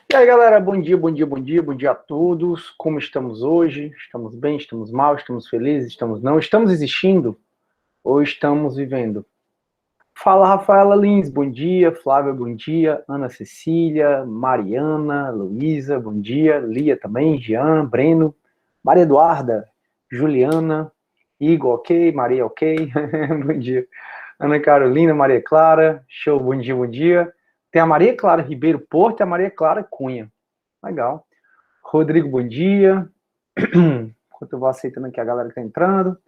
E aí, galera, bom dia, bom dia, bom dia, bom dia a todos. Como estamos hoje? Estamos bem, estamos mal, estamos felizes, estamos não? Estamos existindo ou estamos vivendo? Fala, Rafaela Lins, bom dia. Flávia, bom dia. Ana Cecília, Mariana, Luísa, bom dia. Lia também, Jean, Breno, Maria Eduarda, Juliana, Igor, ok, Maria, ok. Bom dia. Ana Carolina, Maria Clara, show, bom dia, bom dia. Tem a Maria Clara Ribeiro Porto e a Maria Clara Cunha. Legal. Rodrigo, bom dia. Enquanto eu vou aceitando aqui a galera que tá entrando.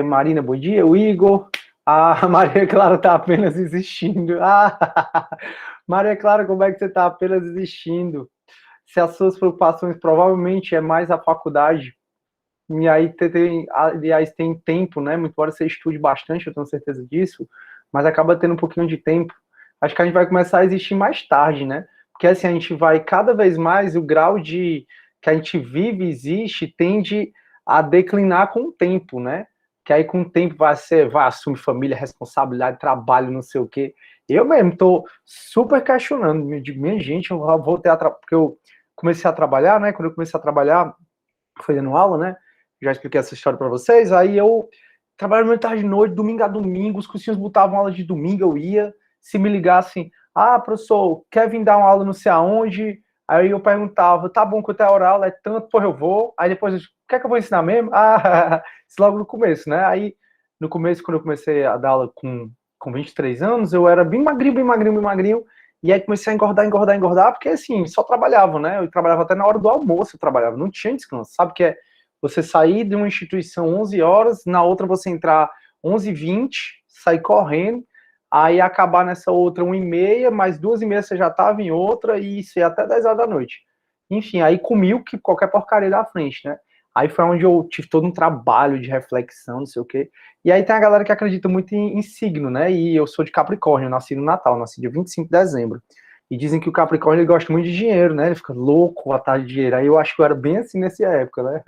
Marina, bom dia. O Igor. A Maria Clara tá apenas existindo. Maria Clara, como é que você tá apenas existindo? Se as suas preocupações provavelmente é mais a faculdade, e aí aliás, tem tempo, né? Muito embora você estude bastante, eu tenho certeza disso, mas acaba tendo um pouquinho de tempo. Acho que a gente vai começar a existir mais tarde, né? Porque assim, a gente vai cada vez mais, o grau de que a gente vive, existe, tende a declinar com o tempo, né? Que aí com o tempo vai assumir família, responsabilidade, trabalho, não sei o quê. Eu mesmo tô super questionando, minha gente, eu voltei porque eu comecei a trabalhar, né? Quando eu comecei a trabalhar, foi dando aula, né? Já expliquei essa história para vocês. Aí eu trabalhava de tarde de noite, domingo a domingo, os cursinhos botavam aula de domingo, eu ia. Se me ligassem, professor, quer vir dar uma aula não sei aonde? Aí eu perguntava, tá bom, quanto é a hora aula? É tanto, porra, eu vou. Aí depois, quer que eu vou ensinar mesmo? Isso logo no começo, né? Aí, no começo, quando eu comecei a dar aula com 23 anos, eu era bem magrinho, bem magrinho, bem magrinho. E aí comecei a engordar, porque assim, só trabalhava, né? Eu trabalhava até na hora do almoço, eu trabalhava, não tinha descanso. Sabe o que é você sair de uma instituição 11 horas, na outra você entrar 11h20, sair correndo, aí acabar nessa outra 1h30, mais 2h30 você já estava em outra, e isso ia até 10 horas da noite. Enfim, aí comiu que qualquer porcaria da frente, né? Aí foi onde eu tive todo um trabalho de reflexão, não sei o quê. E aí tem a galera que acredita muito em signo, né? E eu sou de Capricórnio, eu nasci no Natal, nasci dia 25 de dezembro. E dizem que o Capricórnio ele gosta muito de dinheiro, né? Ele fica louco atrás de dinheiro. Aí eu acho que eu era bem assim nessa época, né?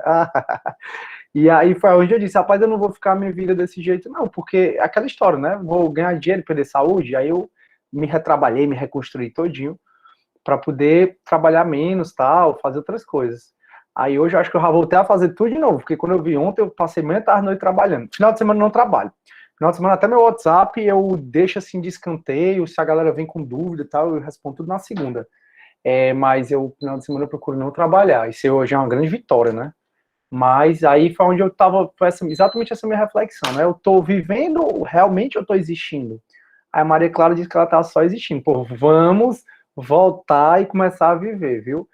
E aí foi onde eu disse, rapaz, eu não vou ficar minha vida desse jeito, não, porque é aquela história, né? Vou ganhar dinheiro e perder saúde. Aí eu me retrabalhei, me reconstruí todinho para poder trabalhar menos, tal, fazer outras coisas. Aí hoje eu acho que eu já voltei a fazer tudo de novo, porque quando eu vi ontem, eu passei manhã, tarde, noite trabalhando. Final de semana eu não trabalho. Final de semana até meu WhatsApp eu deixo assim de escanteio, se a galera vem com dúvida e tal, eu respondo tudo na segunda. Mas eu, final de semana, eu procuro não trabalhar. Isso hoje é uma grande vitória, né? Mas aí foi onde eu tava, foi exatamente essa minha reflexão, né? Eu tô vivendo, realmente eu tô existindo. Aí a Maria Clara disse que ela tava só existindo. Pô, vamos voltar e começar a viver, viu?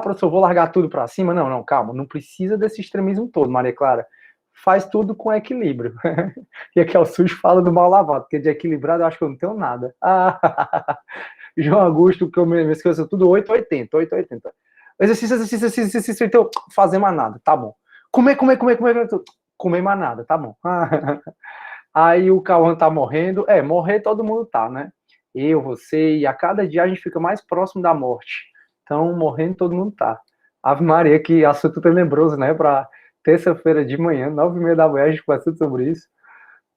Professor, vou largar tudo para cima? Não, não, calma, não precisa desse extremismo todo, Maria Clara. Faz tudo com equilíbrio. E aqui é o sujo fala do mal lavado, porque de equilibrado eu acho que eu não tenho nada. João Augusto, que eu me esqueço, tudo 880, 880. Exercício, então, fazer mais nada, tá bom. Comer, comer mais nada, tá bom. Aí o Cauã tá morrendo. Morrer todo mundo tá, né? Eu, você, e a cada dia a gente fica mais próximo da morte. Então, morrendo todo mundo tá. Ave Maria, que assunto tenebroso, né? Pra terça-feira de manhã, 9h30 da manhã, a gente conversa sobre isso.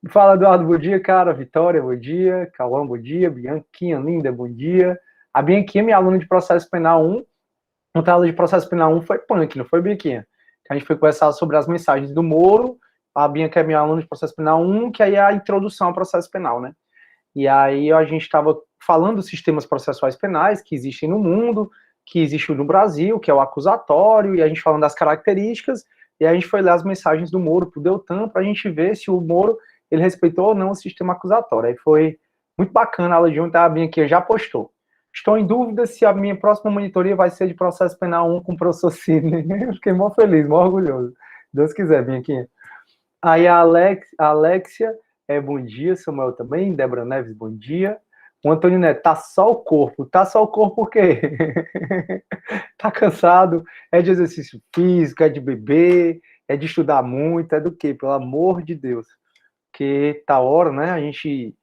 Fala, Eduardo, bom dia, cara. Vitória, bom dia. Cauã, bom dia. Bianquinha, linda, bom dia. A Bianquinha, minha aluna de processo penal 1. Ontem a aula de processo penal 1 foi punk, não foi, Bianquinha? A gente foi conversar sobre as mensagens do Moro. A Bianca é minha aluna de processo penal 1, que aí é a introdução ao processo penal, né? E aí a gente estava falando dos sistemas processuais penais que existem no mundo, que existe no Brasil, que é o acusatório, e a gente falando das características, e aí a gente foi ler as mensagens do Moro para o Deltan, para a gente ver se o Moro ele respeitou ou não o sistema acusatório. Aí foi muito bacana a aula de ontem, a Bianca já postou. Estou em dúvida se a minha próxima monitoria vai ser de processo penal 1 com o professor Sidney. Fiquei mó feliz, mó orgulhoso. Deus quiser, Bianquinha. Aí a Alexia, bom dia, Samuel também, Débora Neves, bom dia. O Antônio Neto, tá só o corpo. Tá só o corpo por quê? Tá cansado? É de exercício físico, é de beber, é de estudar muito, é do quê? Pelo amor de Deus. Porque tá hora, né? A gente.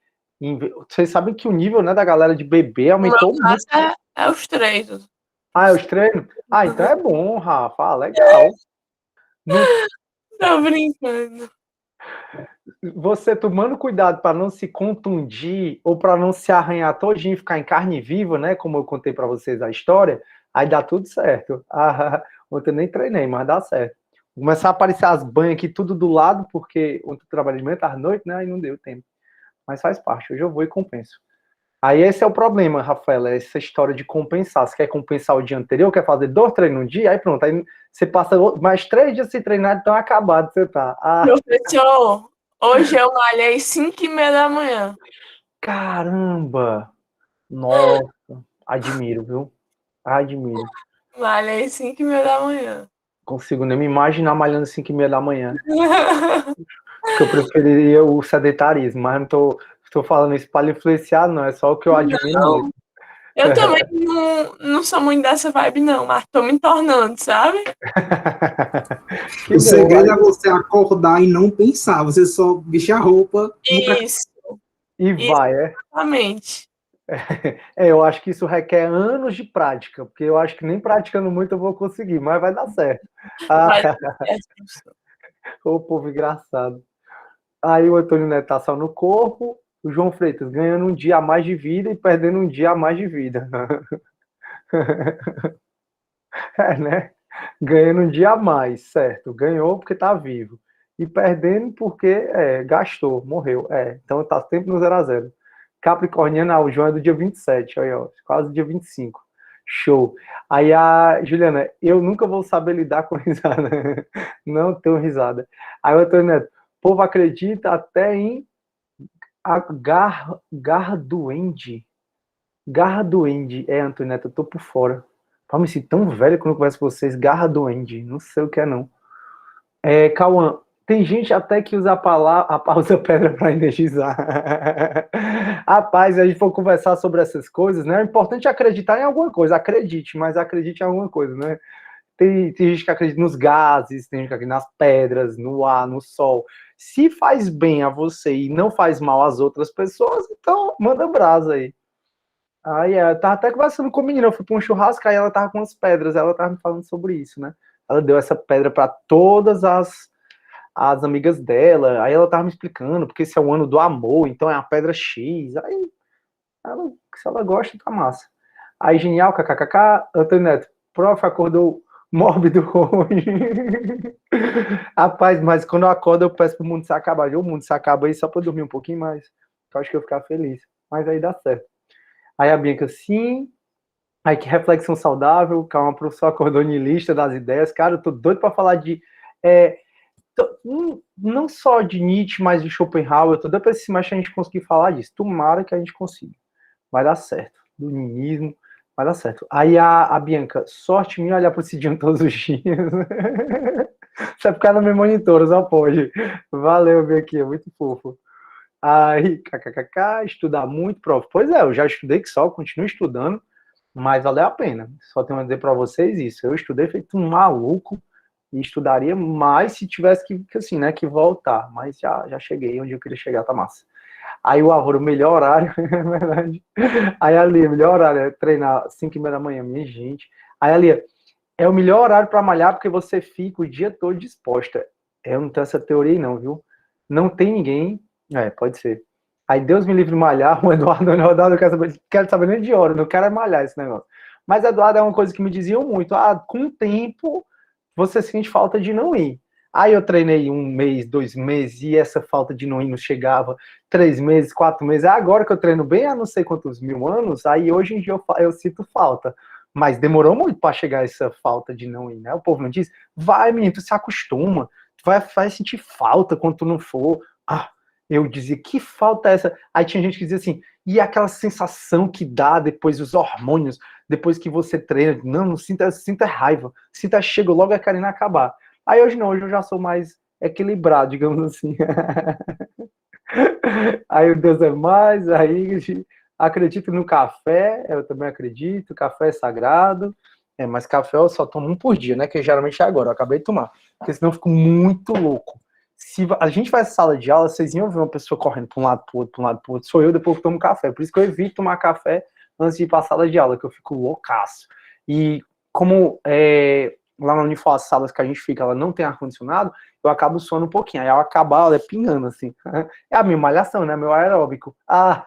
Vocês sabem que o nível, né, da galera de beber No meu aumentou muito. caso é os treinos. É os treinos? Então é bom, Rafa. Legal. Não. Tô brincando. você tomando cuidado para não se contundir ou para não se arranhar todinho e ficar em carne viva, né? Como eu contei para vocês a história, aí dá tudo certo. Ah, ontem eu nem treinei, mas dá certo. Começar a aparecer as banhas aqui tudo do lado, porque ontem eu trabalhei de manhã, à noite, né? Aí não deu tempo. Mas faz parte, hoje eu vou e compenso. Aí esse é o problema, Rafaela, essa história de compensar. Você quer compensar o dia anterior, quer fazer 2 treinos no dia, aí pronto, aí você passa mais 3 dias sem treinar, então acabado você tá. Professor, hoje eu malhei 5h30 da manhã. Caramba! Nossa, admiro, viu? Admiro. Malhei 5h30 da manhã. Consigo nem me imaginar malhando 5h30 da manhã. Porque eu preferiria o sedentarismo, mas não tô falando isso para influenciar, não. É só o que eu admiro Não, mesmo. eu também não sou muito dessa vibe, não, mas tô me tornando, sabe? Que O bom. segredo é você acordar e não pensar. Você só vestir a roupa e ir pra... Isso, E vai, é? exatamente. Eu acho que isso requer anos de prática, porque eu acho que nem praticando muito eu vou conseguir, mas vai dar certo. Vai dar certo, professor. Ô povo engraçado. Aí o Antônio Neto tá só no corpo, o João Freitas ganhando um dia a mais de vida e perdendo um dia a mais de vida. É, né? Ganhando um dia a mais, certo. Ganhou porque tá vivo. E perdendo porque gastou, morreu. Então tá sempre no 0-0. Capricorniana, o João é do dia 27, aí, ó, quase dia 25. Show. Aí a Juliana, eu nunca vou saber lidar com risada. Não tenho risada. Aí o Antônio Neto, o povo acredita até em garra duende. Garra duende. Antônio Neto, eu tô por fora. Eu me sinto tão velho quando eu converso com vocês. Garra duende. Não sei o que é, não. Cauã, tem gente até que usa a pausa pedra para energizar. Rapaz, se a gente for conversar sobre essas coisas, né? É importante acreditar em alguma coisa. Acredite, mas acredite em alguma coisa, né? Tem gente que acredita nos gases, tem gente que acredita nas pedras, no ar, no sol. Se faz bem a você e não faz mal às outras pessoas, então manda brasa aí. Aí eu tava até conversando com a menina, eu fui pra um churrasco, aí ela tava com as pedras, ela tava me falando sobre isso, né? Ela deu essa pedra para todas as amigas dela, aí ela tava me explicando, porque esse é o ano do amor, então é a pedra X, aí se ela gosta, tá massa. Aí, genial, kkkk, Antônio Neto, prof, acordou mórbido hoje. Rapaz, mas quando eu acordo, eu peço pro mundo se acabar. O mundo se acaba aí só pra eu dormir um pouquinho mais, eu acho que eu vou ficar feliz. Mas aí dá certo. Aí a Bianca, sim. Aí que reflexão saudável, calma, professor acordou niilista das ideias. Cara, eu tô doido pra falar de... não só de Nietzsche, mas de Schopenhauer. Eu tô doido pra esse semestre a gente conseguir falar disso. Tomara que a gente consiga. Vai dar certo. Do niilismo, vai dar certo. Aí a Bianca, sorte minha olhar pro Cidinho todos os dias. Você é por causa da minha monitora, só pode. Valeu, Bianquinha, muito fofo. Aí, kkkk, estudar muito, prof. Pois é, eu já estudei que só, continuo estudando, mas valeu a pena. Só tenho a dizer para vocês isso. Eu estudei feito um maluco e estudaria mais se tivesse que assim, né, que voltar. Mas já cheguei onde eu queria chegar, tá massa. Aí o Álvaro, melhor horário, é verdade. Aí a Lia, melhor horário é treinar 5h30 da manhã, minha gente. Aí a Lia, é o melhor horário para malhar porque você fica o dia todo disposta. Eu não tenho essa teoria não, viu? Não tem ninguém... pode ser. Aí Deus me livre de malhar, o Eduardo eu quero saber nem de hora, não quero malhar esse negócio. Mas Eduardo é uma coisa que me diziam muito, com o tempo você sente falta de não ir. Aí eu treinei 1 mês, 2 meses, e essa falta de não ir não chegava, 3 meses, 4 meses. Agora que eu treino bem há não sei quantos mil anos, aí hoje em dia eu sinto falta. Mas demorou muito para chegar essa falta de não ir, né? O povo não diz, vai menino, tu se acostuma, tu vai sentir falta quando tu não for. Eu dizia, que falta é essa? Aí tinha gente que dizia assim, e aquela sensação que dá depois os hormônios, depois que você treina, não sinta raiva, chega logo a querendo acabar. Aí hoje não, hoje eu já sou mais equilibrado, digamos assim. Aí o Deus é mais, aí acredito no café, eu também acredito, café é sagrado, mas café eu só tomo 1 por dia, né, que geralmente é agora, eu acabei de tomar, porque senão eu fico muito louco. Se a gente vai à sala de aula, vocês iam ver uma pessoa correndo para um lado, para o outro, para um lado, para o outro, sou eu depois que tomo café, por isso que eu evito tomar café antes de ir para a sala de aula, que eu fico loucaço. E como lá na Unifor, as salas que a gente fica, ela não tem ar-condicionado, eu acabo suando um pouquinho. Aí ao acabar, ela é pingando, assim. É a minha malhação, né? Meu aeróbico. Ah,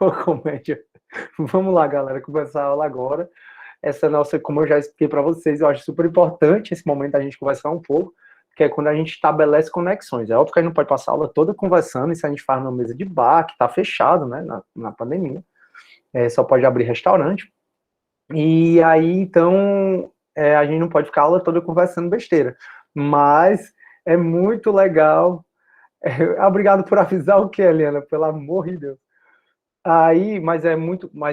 ô comédia. Vamos lá, galera, começar a aula agora. Essa nossa, como eu já expliquei para vocês, eu acho super importante esse momento a gente conversar um pouco, que é quando a gente estabelece conexões. É óbvio que a gente não pode passar a aula toda conversando, isso a gente faz numa mesa de bar, que está fechado, né, na pandemia. Só pode abrir restaurante. E aí, então, a gente não pode ficar a aula toda conversando besteira. Mas é muito legal. Obrigado por avisar o que, Helena? Pelo amor de Deus. Aí, mas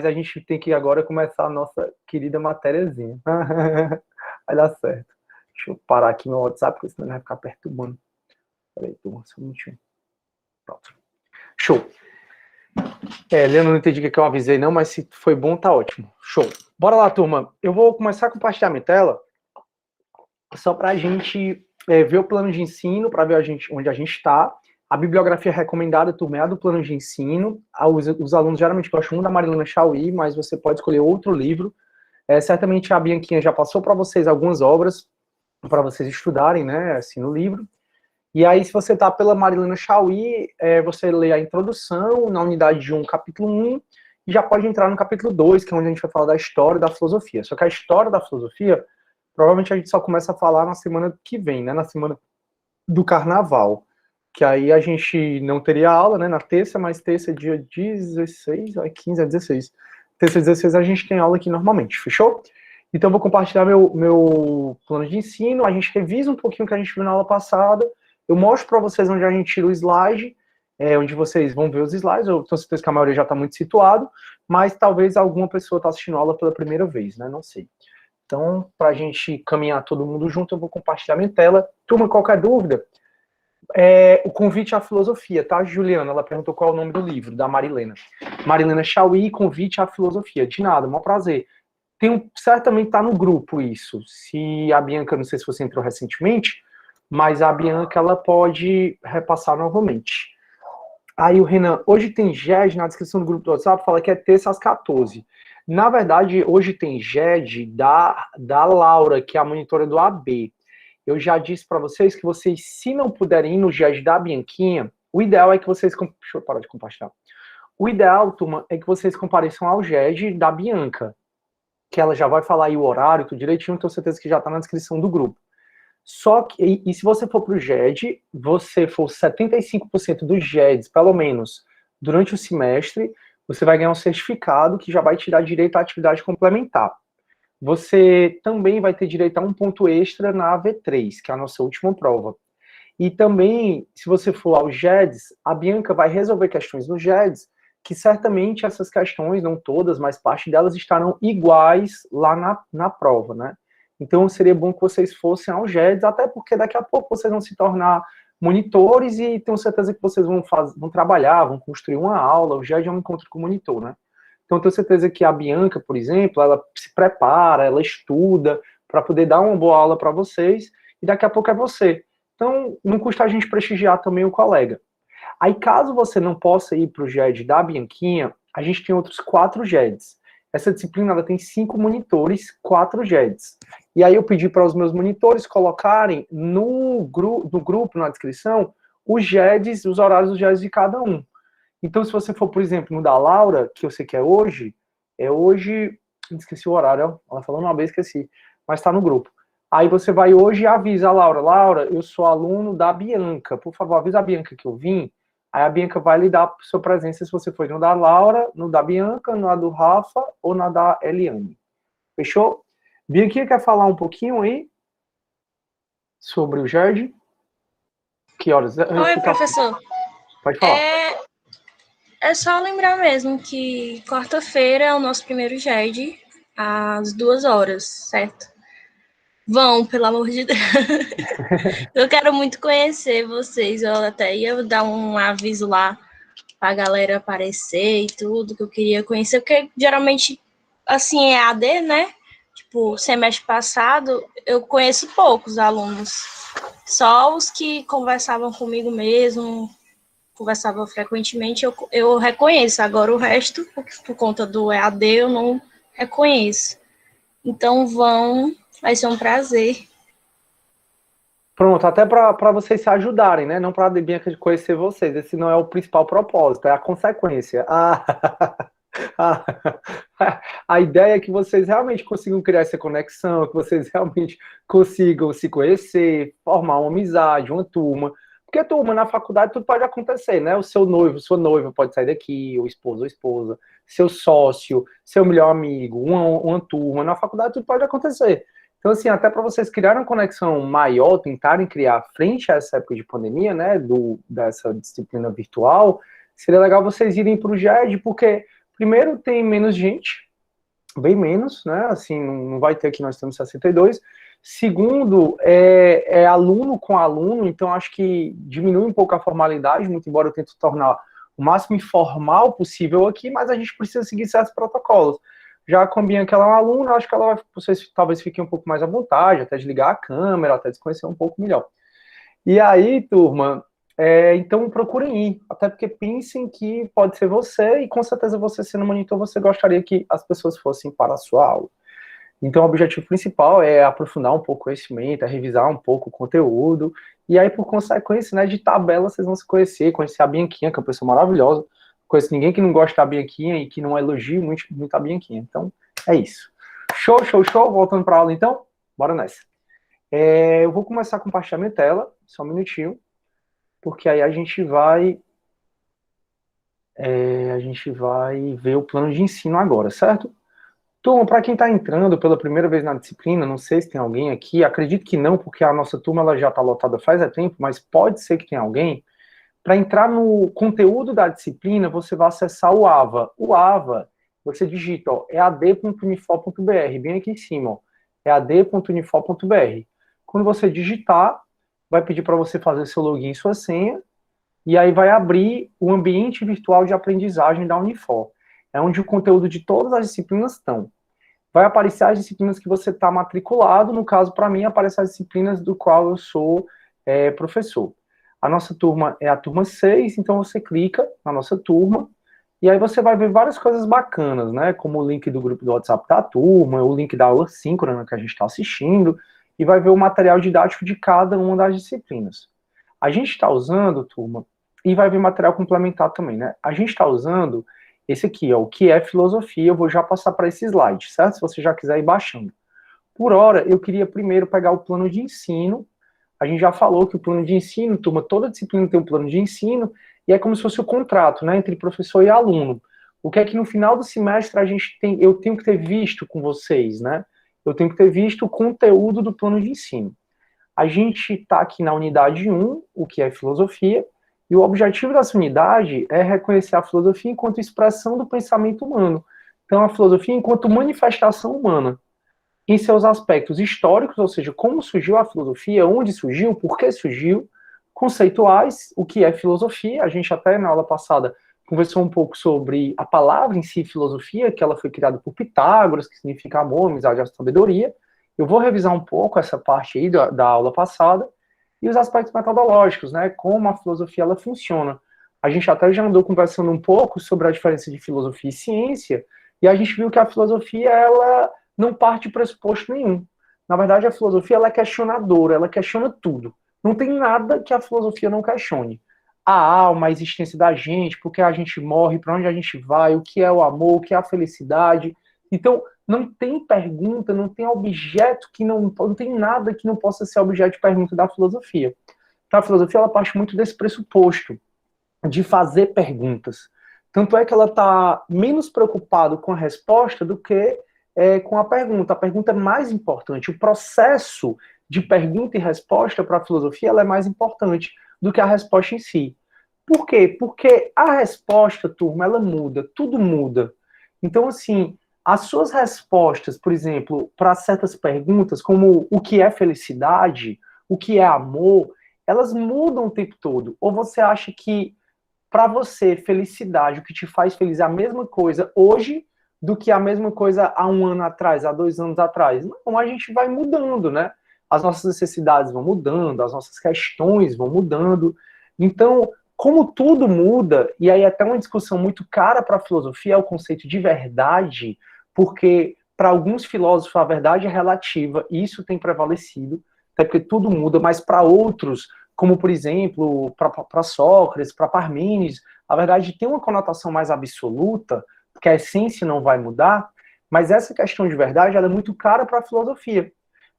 a gente tem que agora começar a nossa querida matériazinha. Vai dar certo. Deixa eu parar aqui no WhatsApp, porque senão vai ficar perturbando. Peraí, turma, só um minutinho. Pronto. Show. Helena, não entendi o que eu avisei não, mas se foi bom, tá ótimo. Show. Bora lá, turma. Eu vou começar a compartilhar minha tela, só pra gente ver o plano de ensino, para ver onde a gente está. A bibliografia recomendada, turma, é a do plano de ensino. Os alunos geralmente gostam da Marilena Chauí, mas você pode escolher outro livro. Certamente a Bianquinha já passou para vocês algumas obras para vocês estudarem, né, assim, no livro. E aí, se você está pela Marilena Chauí, você lê a introdução na unidade 1, capítulo 1, e já pode entrar no capítulo 2, que é onde a gente vai falar da história da filosofia. Só que a história da filosofia, provavelmente a gente só começa a falar na semana que vem, né, na semana do carnaval. Que aí a gente não teria aula, né, na terça, mas terça é dia 16, 15 a 16. Terça 16 a gente tem aula aqui normalmente, fechou? Então eu vou compartilhar meu plano de ensino, a gente revisa um pouquinho o que a gente viu na aula passada, eu mostro para vocês onde a gente tira o slide, onde vocês vão ver os slides, eu tenho certeza que a maioria já está muito situado, mas talvez alguma pessoa está assistindo a aula pela primeira vez, né, não sei. Então, para a gente caminhar todo mundo junto, eu vou compartilhar minha tela. Turma, qualquer dúvida? O convite à filosofia, tá, Juliana? Ela perguntou qual é o nome do livro, da Marilena. Marilena Chauí, Convite à Filosofia. De nada, um prazer. Certamente está no grupo isso. Se a Bianca, não sei se você entrou recentemente, mas a Bianca, ela pode repassar novamente. Aí o Renan, hoje tem GED na descrição do grupo do WhatsApp, fala que é terça às 14. Na verdade, hoje tem GED da Laura, que é a monitora do AB. Eu já disse para vocês que vocês, se não puderem ir no GED da Bianquinha, o ideal é que vocês... Deixa eu parar de compartilhar. O ideal, turma, é que vocês compareçam ao GED da Bianca, que ela já vai falar aí o horário, tudo direitinho, tenho certeza que já está na descrição do grupo. Só que, e se você for para o GED, você for 75% dos GEDs, pelo menos, durante o semestre, você vai ganhar um certificado que já vai te dar direito à atividade complementar. Você também vai ter direito a um ponto extra na AV3, que é a nossa última prova. E também, se você for aos GEDs, a Bianca vai resolver questões nos GEDs, que certamente essas questões, não todas, mas parte delas estarão iguais lá na prova, né? Então, seria bom que vocês fossem aos GEDs, até porque daqui a pouco vocês vão se tornar monitores e tenho certeza que vocês vão trabalhar, vão construir uma aula. O GED é um encontro com o monitor, né? Então, tenho certeza que a Bianca, por exemplo, ela se prepara, ela estuda para poder dar uma boa aula para vocês e daqui a pouco é você. Então, não custa a gente prestigiar também o colega. Aí, caso você não possa ir para o GED da Bianquinha, a gente tem outros 4 GEDs. Essa disciplina ela tem 5 monitores, 4 GEDs. E aí eu pedi para os meus monitores colocarem no grupo, na descrição, os GEDs, os horários dos GEDs de cada um. Então, se você for, por exemplo, no da Laura, que eu sei que é hoje, esqueci o horário, ela falou uma vez, esqueci, mas está no grupo. Aí você vai hoje e avisa a Laura, Laura, eu sou aluno da Bianca, por favor, avisa a Bianca que eu vim. Aí a Bianca vai lhe dar sua presença se você for no da Laura, no da Bianca, no da do Rafa ou na da Eliane. Fechou? Bianquinha quer falar um pouquinho aí sobre o GED? Que horas? Oi, professor. Pode falar. É só lembrar mesmo que quarta-feira é o nosso primeiro GED, às 2 horas, certo? Vão, pelo amor de Deus. Eu quero muito conhecer vocês. Eu até ia dar um aviso lá pra galera aparecer e tudo, que eu queria conhecer, porque geralmente, assim, é AD, né? Tipo, semestre passado, eu conheço poucos alunos. Só os que conversavam comigo mesmo, conversavam frequentemente, eu reconheço. Agora o resto, por conta do EAD, eu não reconheço. Então vai ser um prazer. Pronto, até para vocês se ajudarem, né? Não para a Bianca conhecer vocês. Esse não é o principal propósito, é a consequência. A ideia é que vocês realmente consigam criar essa conexão, que vocês realmente consigam se conhecer, formar uma amizade, uma turma. Porque, turma, na faculdade tudo pode acontecer, né? O seu noivo, sua noiva pode sair daqui, o esposo ou esposa, seu sócio, seu melhor amigo, uma turma. Na faculdade tudo pode acontecer. Então, assim, até para vocês criarem uma conexão maior, tentarem criar frente a essa época de pandemia, né, dessa disciplina virtual, seria legal vocês irem para o GED, porque, primeiro, tem menos gente, bem menos, né, assim, não vai ter aqui, nós temos 62. Segundo, é aluno com aluno, então acho que diminui um pouco a formalidade, muito embora eu tente tornar o máximo informal possível aqui, mas a gente precisa seguir certos protocolos. Já com a Bianca, ela é uma aluna, acho que vocês talvez fiquem um pouco mais à vontade, até de ligar a câmera, até de se conhecer um pouco melhor. E aí, turma, então procurem ir, até porque pensem que pode ser você, e com certeza você sendo monitor, você gostaria que as pessoas fossem para a sua aula. Então, o objetivo principal é aprofundar um pouco o conhecimento, é revisar um pouco o conteúdo, e aí, por consequência, né, de tabela, vocês vão se conhecer a Bianquinha, que é uma pessoa maravilhosa. Conheço ninguém que não gosta da Bianquinha e que não elogie muito a Bianquinha. Então, é isso. Show, show, show. Voltando para a aula, então. Bora nessa. Eu vou começar a compartilhar minha tela, só um minutinho, porque aí a gente vai ver o plano de ensino agora, certo? Turma, para quem está entrando pela primeira vez na disciplina, não sei se tem alguém aqui, acredito que não, porque a nossa turma ela já está lotada faz tempo, mas pode ser que tenha alguém. Para entrar no conteúdo da disciplina, você vai acessar o AVA. O AVA, você digita ead.unifor.br, bem aqui em cima, ead.unifor.br. Quando você digitar, vai pedir para você fazer seu login e sua senha, e aí vai abrir o ambiente virtual de aprendizagem da Unifor. É onde o conteúdo de todas as disciplinas estão. Vai aparecer as disciplinas que você está matriculado, no caso, para mim, aparecem as disciplinas do qual eu sou professor. A nossa turma é a turma 6, então você clica na nossa turma, e aí você vai ver várias coisas bacanas, né? Como o link do grupo do WhatsApp da turma, o link da aula síncrona que a gente está assistindo, e vai ver o material didático de cada uma das disciplinas. A gente está usando, turma, e vai ver material complementar também, né? A gente está usando esse aqui, ó, o que é filosofia. Eu vou já passar para esse slide, certo? Se você já quiser ir baixando. Por hora, eu queria primeiro pegar o plano de ensino. A gente já falou que o plano de ensino, turma, toda disciplina tem um plano de ensino, e é como se fosse o contrato, né, entre professor e aluno. O que é que no final do semestre eu tenho que ter visto com vocês, né? Eu tenho que ter visto o conteúdo do plano de ensino. A gente está aqui na unidade 1, o que é filosofia, e o objetivo dessa unidade é reconhecer a filosofia enquanto expressão do pensamento humano. Então, a filosofia enquanto manifestação humana, em seus aspectos históricos, ou seja, como surgiu a filosofia, onde surgiu, por que surgiu, conceituais, o que é filosofia. A gente até na aula passada conversou um pouco sobre a palavra em si, filosofia, que ela foi criada por Pitágoras, que significa amor, amizade e sabedoria. Eu vou revisar um pouco essa parte aí da aula passada, e os aspectos metodológicos, né, como a filosofia ela funciona. A gente até já andou conversando um pouco sobre a diferença de filosofia e ciência, e a gente viu que a filosofia, ela não parte de pressuposto nenhum. Na verdade, a filosofia ela é questionadora, ela questiona tudo. Não tem nada que a filosofia não questione. A alma, a existência da gente, por que a gente morre, para onde a gente vai, o que é o amor, o que é a felicidade. Então, não tem pergunta, não tem objeto que não tem nada que não possa ser objeto de pergunta da filosofia. Então, a filosofia ela parte muito desse pressuposto de fazer perguntas. Tanto é que ela está menos preocupada com a resposta do que com a pergunta. A pergunta é mais importante. O processo de pergunta e resposta para a filosofia ela é mais importante do que a resposta em si. Por quê? Porque a resposta, turma, ela muda, tudo muda. Então, assim, as suas respostas, por exemplo, para certas perguntas, como o que é felicidade, o que é amor, elas mudam o tempo todo. Ou você acha que, para você, felicidade, o que te faz feliz é a mesma coisa hoje do que a mesma coisa há um ano atrás, há 2 anos atrás? Não, a gente vai mudando, né? As nossas necessidades vão mudando, as nossas questões vão mudando. Então, como tudo muda, e aí até uma discussão muito cara para a filosofia é o conceito de verdade, porque para alguns filósofos a verdade é relativa, e isso tem prevalecido. até porque tudo muda, mas para outros, como por exemplo, para Sócrates, para Parmênides, a verdade tem uma conotação mais absoluta, porque a essência não vai mudar, mas essa questão de verdade ela é muito cara para a filosofia.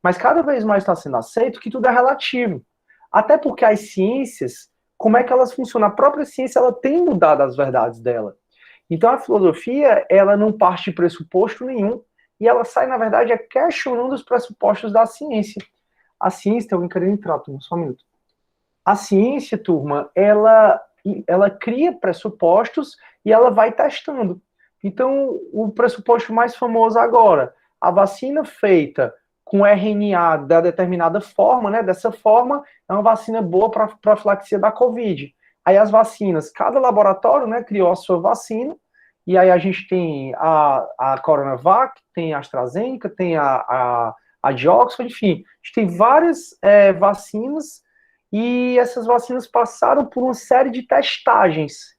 Mas cada vez mais está sendo aceito que tudo é relativo. Até porque as ciências, como é que elas funcionam? A própria ciência ela tem mudado as verdades dela. Então a filosofia ela não parte de pressuposto nenhum e ela sai, na verdade, questionando os pressupostos da ciência. A ciência, tem alguém querendo entrar, turma, só um minuto. A ciência, turma, ela cria pressupostos e ela vai testando. Então, o pressuposto mais famoso agora, a vacina feita com RNA da determinada forma, né? Dessa forma, é uma vacina boa para a profilaxia da Covid. Aí as vacinas, cada laboratório, né, criou a sua vacina, e aí a gente tem a Coronavac, tem a AstraZeneca, tem a de Oxford, enfim, a gente tem várias vacinas, e essas vacinas passaram por uma série de testagens.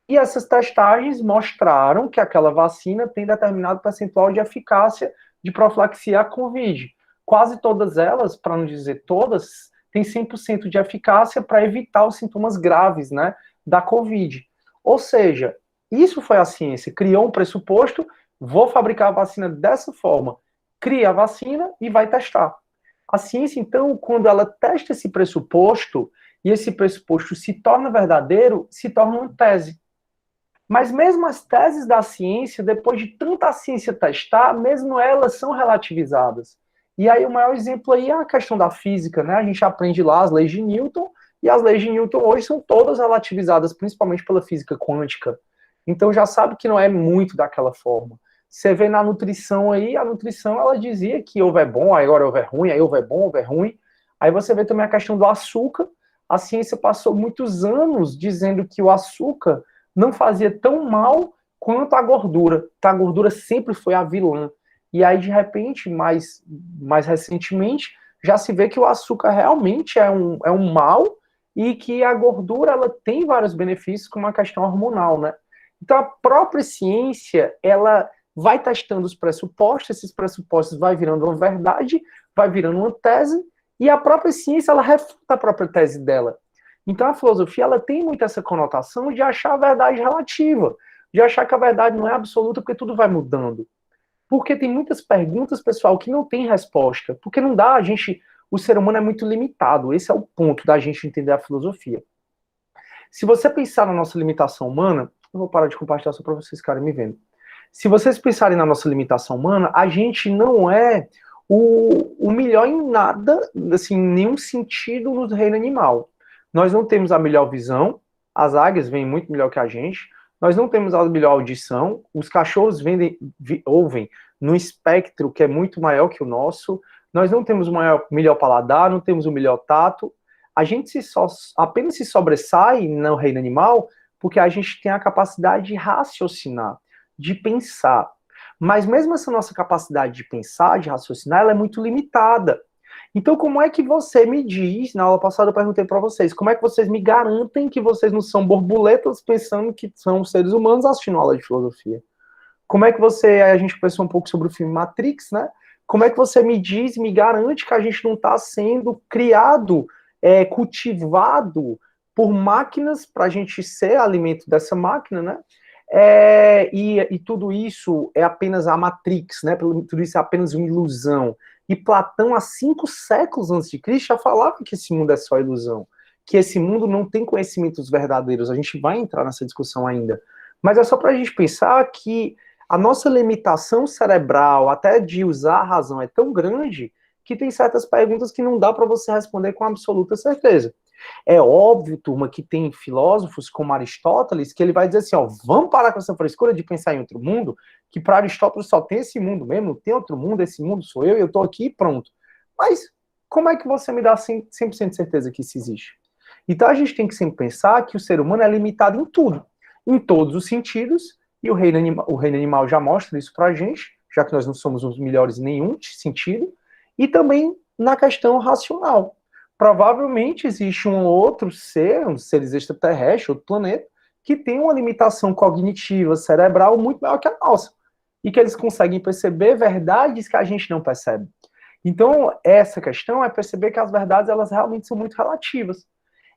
E essas testagens mostraram que aquela vacina tem determinado percentual de eficácia de profilaxia à Covid. Quase todas elas, para não dizer todas, têm 100% de eficácia para evitar os sintomas graves, né, da Covid. Ou seja, isso foi a ciência, criou um pressuposto, vou fabricar a vacina dessa forma, cria a vacina e vai testar. A ciência, então, quando ela testa esse pressuposto, e esse pressuposto se torna verdadeiro, se torna uma tese. Mas mesmo as teses da ciência, depois de tanta ciência testar, mesmo elas são relativizadas. E aí o maior exemplo aí é a questão da física, né? A gente aprende lá as leis de Newton, e as leis de Newton hoje são todas relativizadas, principalmente pela física quântica. Então já sabe que não é muito daquela forma. Você vê na nutrição aí, a nutrição ela dizia que ovo é bom, aí agora ovo é ruim, aí ovo é bom, ovo é ruim. Aí você vê também a questão do açúcar. A ciência passou muitos anos dizendo que o açúcar não fazia tão mal quanto a gordura. A gordura sempre foi a vilã. E aí, de repente, mais recentemente, já se vê que o açúcar realmente é um mal e que a gordura ela tem vários benefícios, como a questão hormonal, né? Então, a própria ciência, ela vai testando os pressupostos, esses pressupostos vai virando uma verdade, vai virando uma tese, e a própria ciência, ela refuta a própria tese dela. Então, a filosofia, ela tem muito essa conotação de achar a verdade relativa, de achar que a verdade não é absoluta, porque tudo vai mudando. Porque tem muitas perguntas, pessoal, que não tem resposta, porque não dá, o ser humano é muito limitado, esse é o ponto da gente entender a filosofia. Se você pensar na nossa limitação humana, eu vou parar de compartilhar só para vocês ficarem me vendo. Se vocês pensarem na nossa limitação humana, a gente não é o melhor em nada, assim, em nenhum sentido no reino animal. Nós não temos a melhor visão, as águias veem muito melhor que a gente, nós não temos a melhor audição, os cachorros ouvem num espectro que é muito maior que o nosso, nós não temos o melhor paladar, não temos o melhor tato, a gente apenas se sobressai no reino animal porque a gente tem a capacidade de raciocinar, de pensar. Mas mesmo essa nossa capacidade de pensar, de raciocinar, ela é muito limitada. Então, como é que você me diz, na aula passada eu perguntei para vocês, como é que vocês me garantem que vocês não são borboletas pensando que são seres humanos assistindo aula de filosofia? Como é que a gente pensou um pouco sobre o filme Matrix, né? Como é que você me diz, me garante que a gente não está sendo criado, cultivado por máquinas para a gente ser alimento dessa máquina, né? E tudo isso é apenas a Matrix, né? Tudo isso é apenas uma ilusão. E Platão, há 5 séculos antes de Cristo, já falava que esse mundo é só ilusão, que esse mundo não tem conhecimentos verdadeiros. A gente vai entrar nessa discussão ainda. Mas é só para a gente pensar que a nossa limitação cerebral, até de usar a razão, é tão grande que tem certas perguntas que não dá para você responder com absoluta certeza. É óbvio, turma, que tem filósofos como Aristóteles que ele vai dizer assim, ó, vamos parar com essa frescura de pensar em outro mundo, que para Aristóteles só tem esse mundo mesmo, não tem outro mundo, esse mundo sou eu estou aqui e pronto. Mas como é que você me dá 100% de certeza que isso existe? Então a gente tem que sempre pensar que o ser humano é limitado em tudo, em todos os sentidos, e o reino animal já mostra isso pra gente, já que nós não somos os melhores em nenhum sentido, e também na questão racional. Provavelmente existe um outro ser, um seres extraterrestres, outro planeta, que tem uma limitação cognitiva, cerebral, muito maior que a nossa. E que eles conseguem perceber verdades que a gente não percebe. Então, essa questão é perceber que as verdades, elas realmente são muito relativas.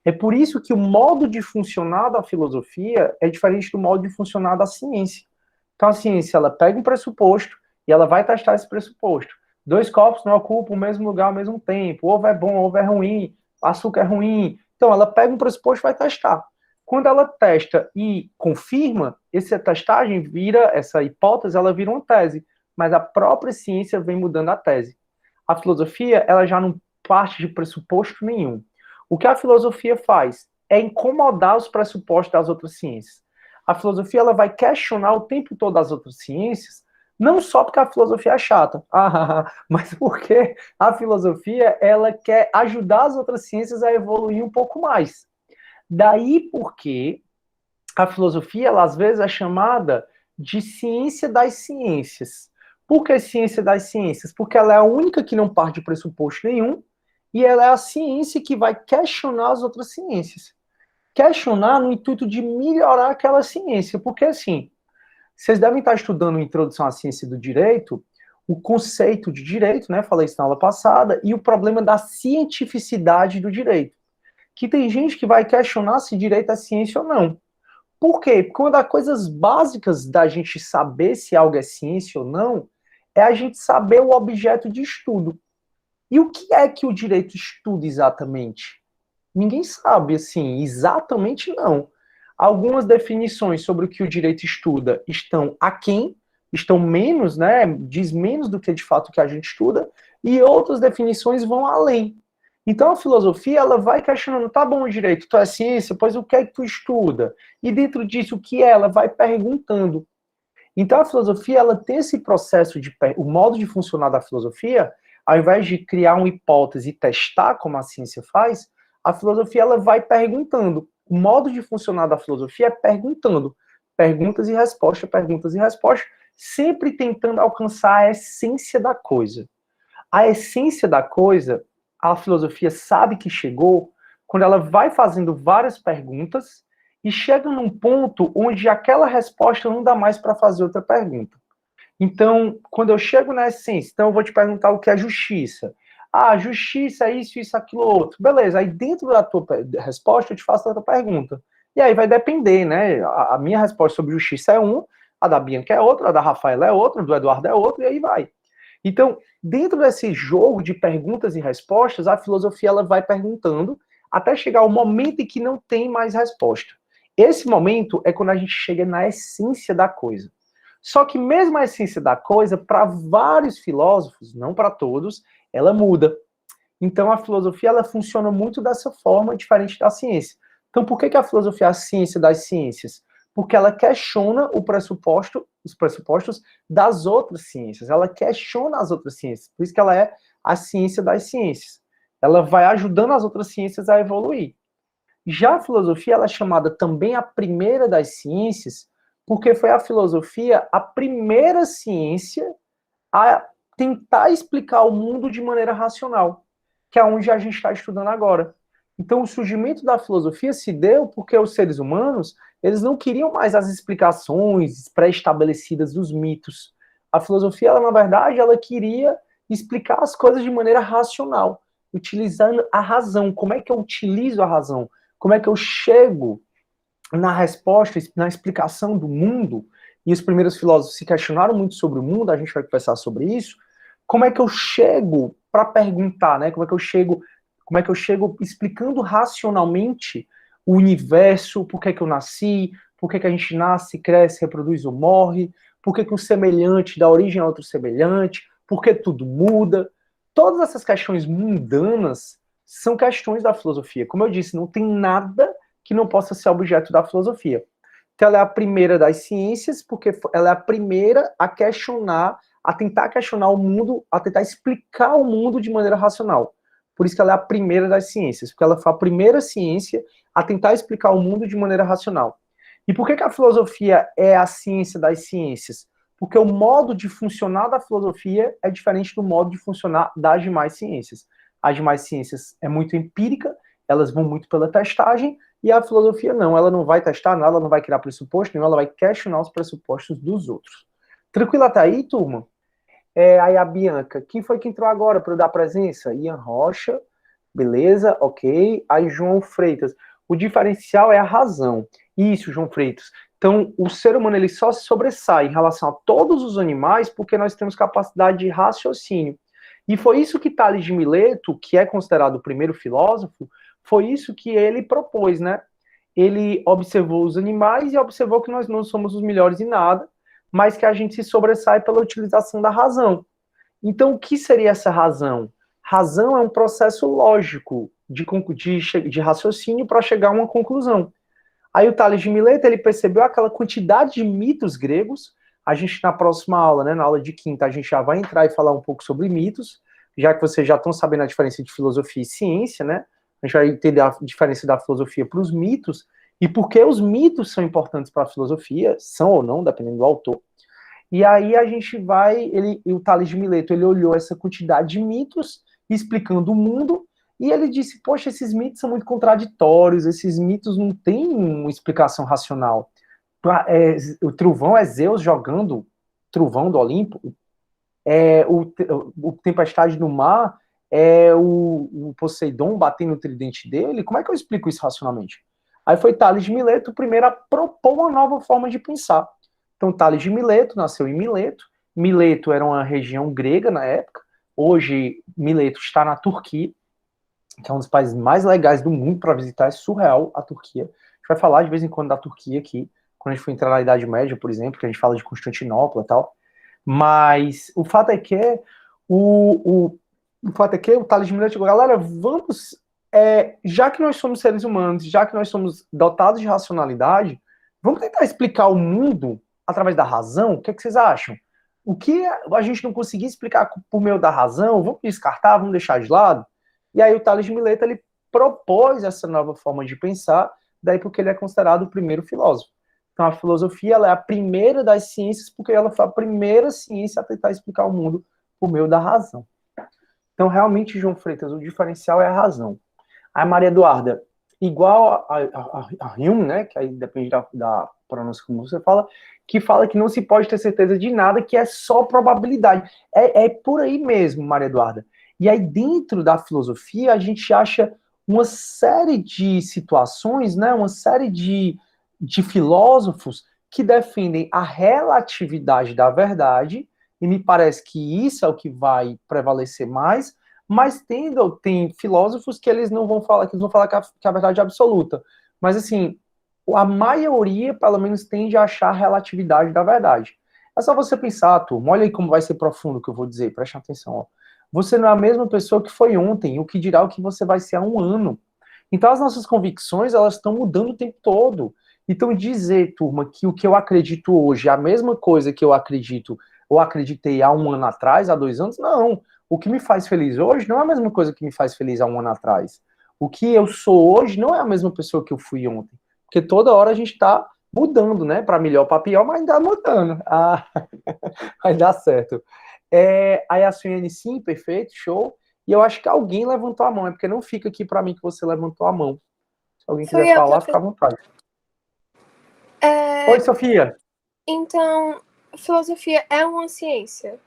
É por isso que o modo de funcionar da filosofia é diferente do modo de funcionar da ciência. Então, a ciência, ela pega um pressuposto e ela vai testar esse pressuposto. Dois corpos não ocupam o mesmo lugar ao mesmo tempo. Ovo é bom, ovo é ruim, açúcar é ruim. Então, ela pega um pressuposto e vai testar. Quando ela testa e confirma, essa testagem vira, essa hipótese, ela vira uma tese. Mas a própria ciência vem mudando a tese. A filosofia, ela já não parte de pressuposto nenhum. O que a filosofia faz é incomodar os pressupostos das outras ciências. A filosofia, ela vai questionar o tempo todo as outras ciências, não só porque a filosofia é chata, mas porque a filosofia, ela quer ajudar as outras ciências a evoluir um pouco mais. Daí porque a filosofia, ela às vezes é chamada de ciência das ciências. Por que ciência das ciências? Porque ela é a única que não parte de pressuposto nenhum, e ela é a ciência que vai questionar as outras ciências. Questionar no intuito de melhorar aquela ciência. Porque, assim, vocês devem estar estudando Introdução à Ciência do Direito, o conceito de direito, né? Falei isso na aula passada, e o problema da cientificidade do direito. Que tem gente que vai questionar se direito é ciência ou não. Por quê? Porque uma das coisas básicas da gente saber se algo é ciência ou não é a gente saber o objeto de estudo. E o que é que o direito estuda exatamente? Ninguém sabe, assim, exatamente não. Algumas definições sobre o que o direito estuda estão aquém, estão menos, né, diz menos do que de fato que a gente estuda, e outras definições vão além. Então a filosofia, ela vai questionando, tá bom, direito, tu é ciência, pois o que é que tu estuda? E dentro disso, o que é? Ela vai perguntando. Então a filosofia, ela tem esse processo o modo de funcionar da filosofia, ao invés de criar uma hipótese e testar como a ciência faz, a filosofia, ela vai perguntando. O modo de funcionar da filosofia é perguntando. Perguntas e respostas, sempre tentando alcançar a essência da coisa. A essência da coisa, a filosofia sabe que chegou quando ela vai fazendo várias perguntas e chega num ponto onde aquela resposta não dá mais para fazer outra pergunta. Então, quando eu chego na essência, então eu vou te perguntar o que é justiça. Ah, justiça é isso, isso, aquilo, outro. Beleza, aí dentro da tua resposta eu te faço outra pergunta. E aí vai depender, né? A minha resposta sobre justiça é uma, a da Bianca é outra, a da Rafaela é outra, a do Eduardo é outra, e aí vai. Então, dentro desse jogo de perguntas e respostas, a filosofia ela vai perguntando até chegar ao momento em que não tem mais resposta. Esse momento é quando a gente chega na essência da coisa. Só que mesmo a essência da coisa, para vários filósofos, não para todos, ela muda. Então a filosofia ela funciona muito dessa forma, diferente da ciência. Então por que a filosofia é a ciência das ciências? Porque ela questiona os pressupostos das outras ciências. Ela questiona as outras ciências. Por isso que ela é a ciência das ciências. Ela vai ajudando as outras ciências a evoluir. Já a filosofia ela é chamada também a primeira das ciências, porque foi a filosofia a primeira ciência a tentar explicar o mundo de maneira racional, que é onde a gente está estudando agora. Então, o surgimento da filosofia se deu porque os seres humanos, eles não queriam mais as explicações pré-estabelecidas dos mitos. A filosofia, ela, na verdade, ela queria explicar as coisas de maneira racional, utilizando a razão. Como é que eu utilizo a razão? Como é que eu chego na resposta, na explicação do mundo? E os primeiros filósofos se questionaram muito sobre o mundo, a gente vai conversar sobre isso. Como é que eu chego para perguntar, né? Como é que eu chego explicando racionalmente o universo, por que eu nasci, por que a gente nasce, cresce, reproduz ou morre, por que um semelhante dá origem a outro semelhante, por que tudo muda. Todas essas questões mundanas são questões da filosofia. Como eu disse, não tem nada que não possa ser objeto da filosofia. Então ela é a primeira das ciências, porque ela é a primeira a questionar, a tentar questionar o mundo, a tentar explicar o mundo de maneira racional. Por isso que ela é a primeira das ciências, porque ela foi a primeira ciência a tentar explicar o mundo de maneira racional. E por que a filosofia é a ciência das ciências? Porque o modo de funcionar da filosofia é diferente do modo de funcionar das demais ciências. As demais ciências é muito empírica, elas vão muito pela testagem, e a filosofia não, ela não vai testar nada, ela não vai criar pressuposto nenhum, ela vai questionar os pressupostos dos outros. Tranquilo até aí, turma? Aí a Bianca, quem foi que entrou agora para eu dar presença? Ian Rocha, beleza, ok. Aí João Freitas, o diferencial é a razão. Isso, João Freitas. Então, o ser humano ele só se sobressai em relação a todos os animais porque nós temos capacidade de raciocínio. E foi isso que Tales de Mileto, que é considerado o primeiro filósofo, foi isso que ele propôs, né? Ele observou os animais e observou que nós não somos os melhores em nada, mas que a gente se sobressai pela utilização da razão. Então, o que seria essa razão? Razão é um processo lógico de raciocínio para chegar a uma conclusão. Aí o Tales de Mileto, ele percebeu aquela quantidade de mitos gregos. A gente, na próxima aula, né, na aula de quinta, a gente já vai entrar e falar um pouco sobre mitos, já que vocês já estão sabendo a diferença de filosofia e ciência, né? A gente vai entender a diferença da filosofia para os mitos, e por que os mitos são importantes para a filosofia, são ou não, dependendo do autor. E aí a gente vai, o Tales de Mileto, ele olhou essa quantidade de mitos, explicando o mundo, e ele disse, poxa, esses mitos são muito contraditórios, esses mitos não têm uma explicação racional. O trovão é Zeus jogando trovão do Olimpo, o tempestade do mar é o Poseidon batendo no tridente dele, como é que eu explico isso racionalmente? Aí foi Tales de Mileto o primeiro a propor uma nova forma de pensar. Então, Tales de Mileto nasceu em Mileto. Mileto era uma região grega na época. Hoje, Mileto está na Turquia, que é um dos países mais legais do mundo para visitar. É surreal a Turquia. A gente vai falar de vez em quando da Turquia aqui, quando a gente for entrar na Idade Média, por exemplo, que a gente fala de Constantinopla e tal. Mas o fato é que o Tales de Mileto chegou, galera, vamos... já que nós somos seres humanos, já que nós somos dotados de racionalidade, vamos tentar explicar o mundo através da razão? O que vocês acham? O que a gente não conseguir explicar por meio da razão, vamos descartar, vamos deixar de lado? E aí o Tales de Mileto, ele propôs essa nova forma de pensar, daí porque ele é considerado o primeiro filósofo. Então a filosofia, ela é a primeira das ciências, porque ela foi a primeira ciência a tentar explicar o mundo por meio da razão. Então realmente, João Freitas, o diferencial é a razão. Aí Maria Eduarda, igual a Hume, né, que aí depende da pronúncia como você fala que não se pode ter certeza de nada, que é só probabilidade. É por aí mesmo, Maria Eduarda. E aí dentro da filosofia a gente acha uma série de situações, né, uma série de filósofos que defendem a relatividade da verdade, e me parece que isso é o que vai prevalecer mais, mas tem filósofos que eles não vão falar, que a verdade é absoluta. Mas assim, a maioria, pelo menos, tende a achar a relatividade da verdade. É só você pensar, turma, olha aí como vai ser profundo o que eu vou dizer, preste atenção. Ó. Você não é a mesma pessoa que foi ontem, o que dirá o que você vai ser há um ano. Então as nossas convicções, elas estão mudando o tempo todo. Então dizer, turma, que o que eu acredito hoje é a mesma coisa que eu acredito, ou acreditei há um ano atrás, há 2 anos, não. O que me faz feliz hoje não é a mesma coisa que me faz feliz há um ano atrás. O que eu sou hoje não é a mesma pessoa que eu fui ontem. Porque toda hora a gente está mudando, né? Para melhor, para pior, mas ainda mudando. Ah, vai dar certo. Aí a Suene, sim, perfeito, show. E eu acho que alguém levantou a mão, é porque não fica aqui para mim que você levantou a mão. Se alguém quiser falar, fica à vontade. Oi, Sofia. Então, filosofia é uma ciência?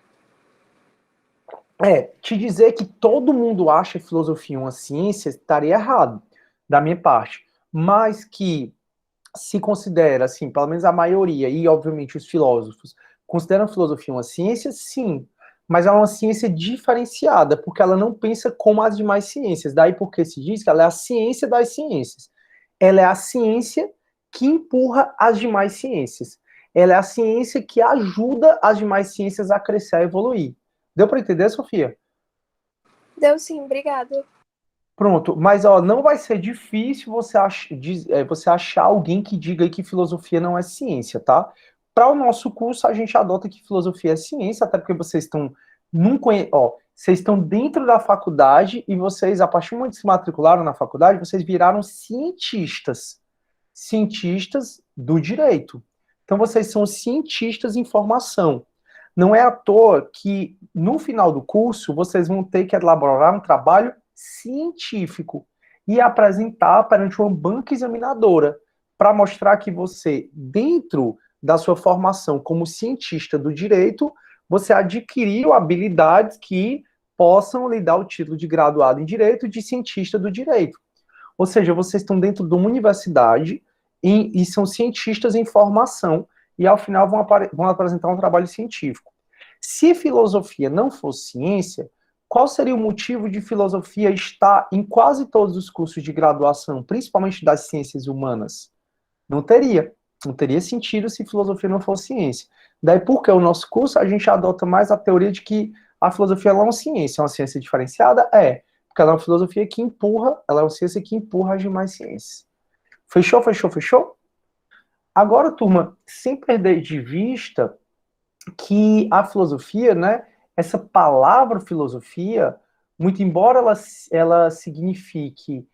Te dizer que todo mundo acha filosofia uma ciência estaria errado, da minha parte. Mas que se considera, assim, pelo menos a maioria, e obviamente os filósofos, consideram a filosofia uma ciência, sim. Mas é uma ciência diferenciada, porque ela não pensa como as demais ciências. Daí porque se diz que ela é a ciência das ciências. Ela é a ciência que empurra as demais ciências. Ela é a ciência que ajuda as demais ciências a crescer, a evoluir. Deu para entender, Sofia? Deu sim, obrigada. Pronto, mas ó, não vai ser difícil você achar alguém que diga aí que filosofia não é ciência, tá? Para o nosso curso, a gente adota que filosofia é ciência, até porque vocês estão vocês estão dentro da faculdade e vocês, a partir do momento que se matricularam na faculdade, vocês viraram cientistas do direito. Então, vocês são cientistas em formação. Não é à toa que, no final do curso, vocês vão ter que elaborar um trabalho científico e apresentar perante uma banca examinadora para mostrar que você, dentro da sua formação como cientista do direito, você adquiriu habilidades que possam lhe dar o título de graduado em Direito, de cientista do direito. Ou seja, vocês estão dentro de uma universidade e são cientistas em formação, e ao final vão apresentar um trabalho científico. Se filosofia não fosse ciência, qual seria o motivo de filosofia estar em quase todos os cursos de graduação, principalmente das ciências humanas? Não teria. Não teria sentido se filosofia não fosse ciência. Daí, porque o nosso curso, a gente adota mais a teoria de que a filosofia não é uma ciência. É uma ciência diferenciada? É. Porque ela é uma filosofia que empurra, ela é uma ciência que empurra as demais ciências. Fechou, fechou, fechou? Agora, turma, sem perder de vista que a filosofia, né, essa palavra filosofia, muito embora ela signifique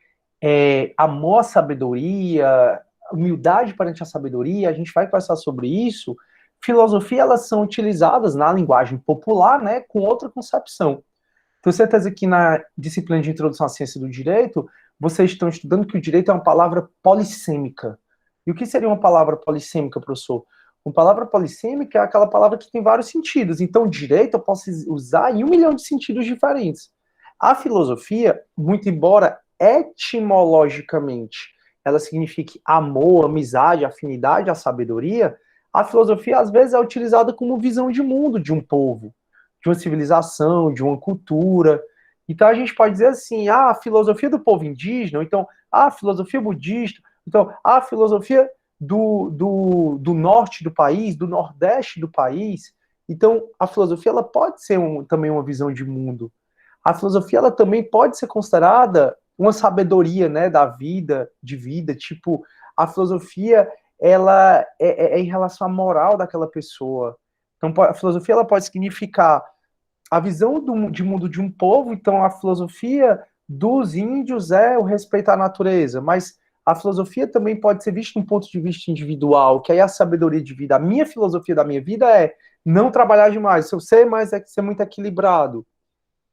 amor à sabedoria, humildade perante a sabedoria, a gente vai conversar sobre isso, filosofia, elas são utilizadas na linguagem popular, né, com outra concepção. Tenho certeza que na disciplina de Introdução à Ciência do Direito, vocês estão estudando que o direito é uma palavra polissêmica. E o que seria uma palavra polissêmica, professor? Uma palavra polissêmica é aquela palavra que tem vários sentidos. Então, direito eu posso usar em 1 milhão de sentidos diferentes. A filosofia, muito embora etimologicamente ela signifique amor, amizade, afinidade, a sabedoria, a filosofia às vezes é utilizada como visão de mundo de um povo, de uma civilização, de uma cultura. Então a gente pode dizer assim, a filosofia do povo indígena, ou então a filosofia budista, então a filosofia do norte do país, do nordeste do país. Então a filosofia ela pode ser também uma visão de mundo. A filosofia ela também pode ser considerada uma sabedoria, né, da vida, de vida, tipo, a filosofia, ela é em relação à moral daquela pessoa. Então, a filosofia, ela pode significar a visão de mundo de um povo, então a filosofia dos índios é o respeito à natureza, mas a filosofia também pode ser vista de um ponto de vista individual, que aí a sabedoria de vida, a minha filosofia da minha vida é não trabalhar demais, se eu sei, mas é ser muito equilibrado.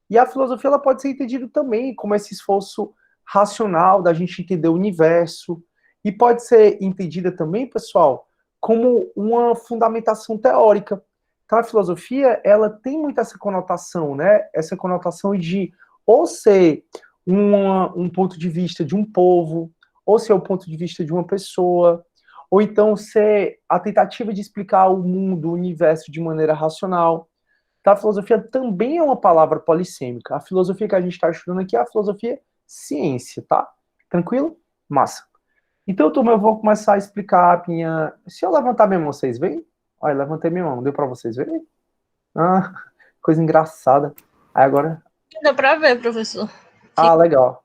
E a filosofia ela pode ser entendida também como esse esforço racional da gente entender o universo. E pode ser entendida também, pessoal, como uma fundamentação teórica. Então, a filosofia ela tem muito essa conotação, né? Essa conotação de ou ser um ponto de vista de um povo, ou ser o ponto de vista de uma pessoa, ou então ser a tentativa de explicar o mundo, o universo de maneira racional. Então, a filosofia também é uma palavra polissêmica. A filosofia que a gente está estudando aqui é a filosofia ciência, tá? Tranquilo? Massa. Então, turma, eu vou começar a explicar a minha... Se eu levantar minha mão, vocês veem? Olha, levantei minha mão. Deu para vocês verem? Ah, coisa engraçada. Aí agora... Dá para ver, professor. Ah, legal.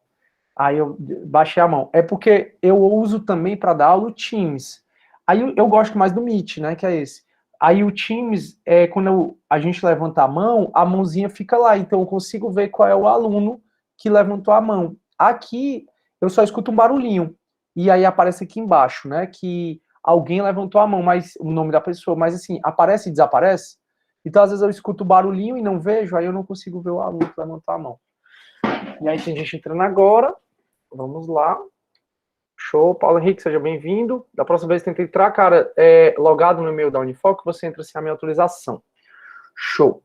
Aí eu baixei a mão. É porque eu uso também para dar aula o Teams. Aí eu gosto mais do Meet, né, que é esse. Aí o Teams, quando a gente levanta a mãozinha fica lá, então eu consigo ver qual é o aluno que levantou a mão. Aqui, eu só escuto um barulhinho, e aí aparece aqui embaixo, né, que alguém levantou a mão, mas o nome da pessoa, mas assim, aparece e desaparece. Então, às vezes eu escuto o barulhinho e não vejo, aí eu não consigo ver o aluno que levantou a mão. E aí tem gente entrando agora, vamos lá. Show, Paulo Henrique, seja bem-vindo. Da próxima vez tenta entrar, cara, logado no e-mail da Unifoc, você entra sem a minha autorização. Show.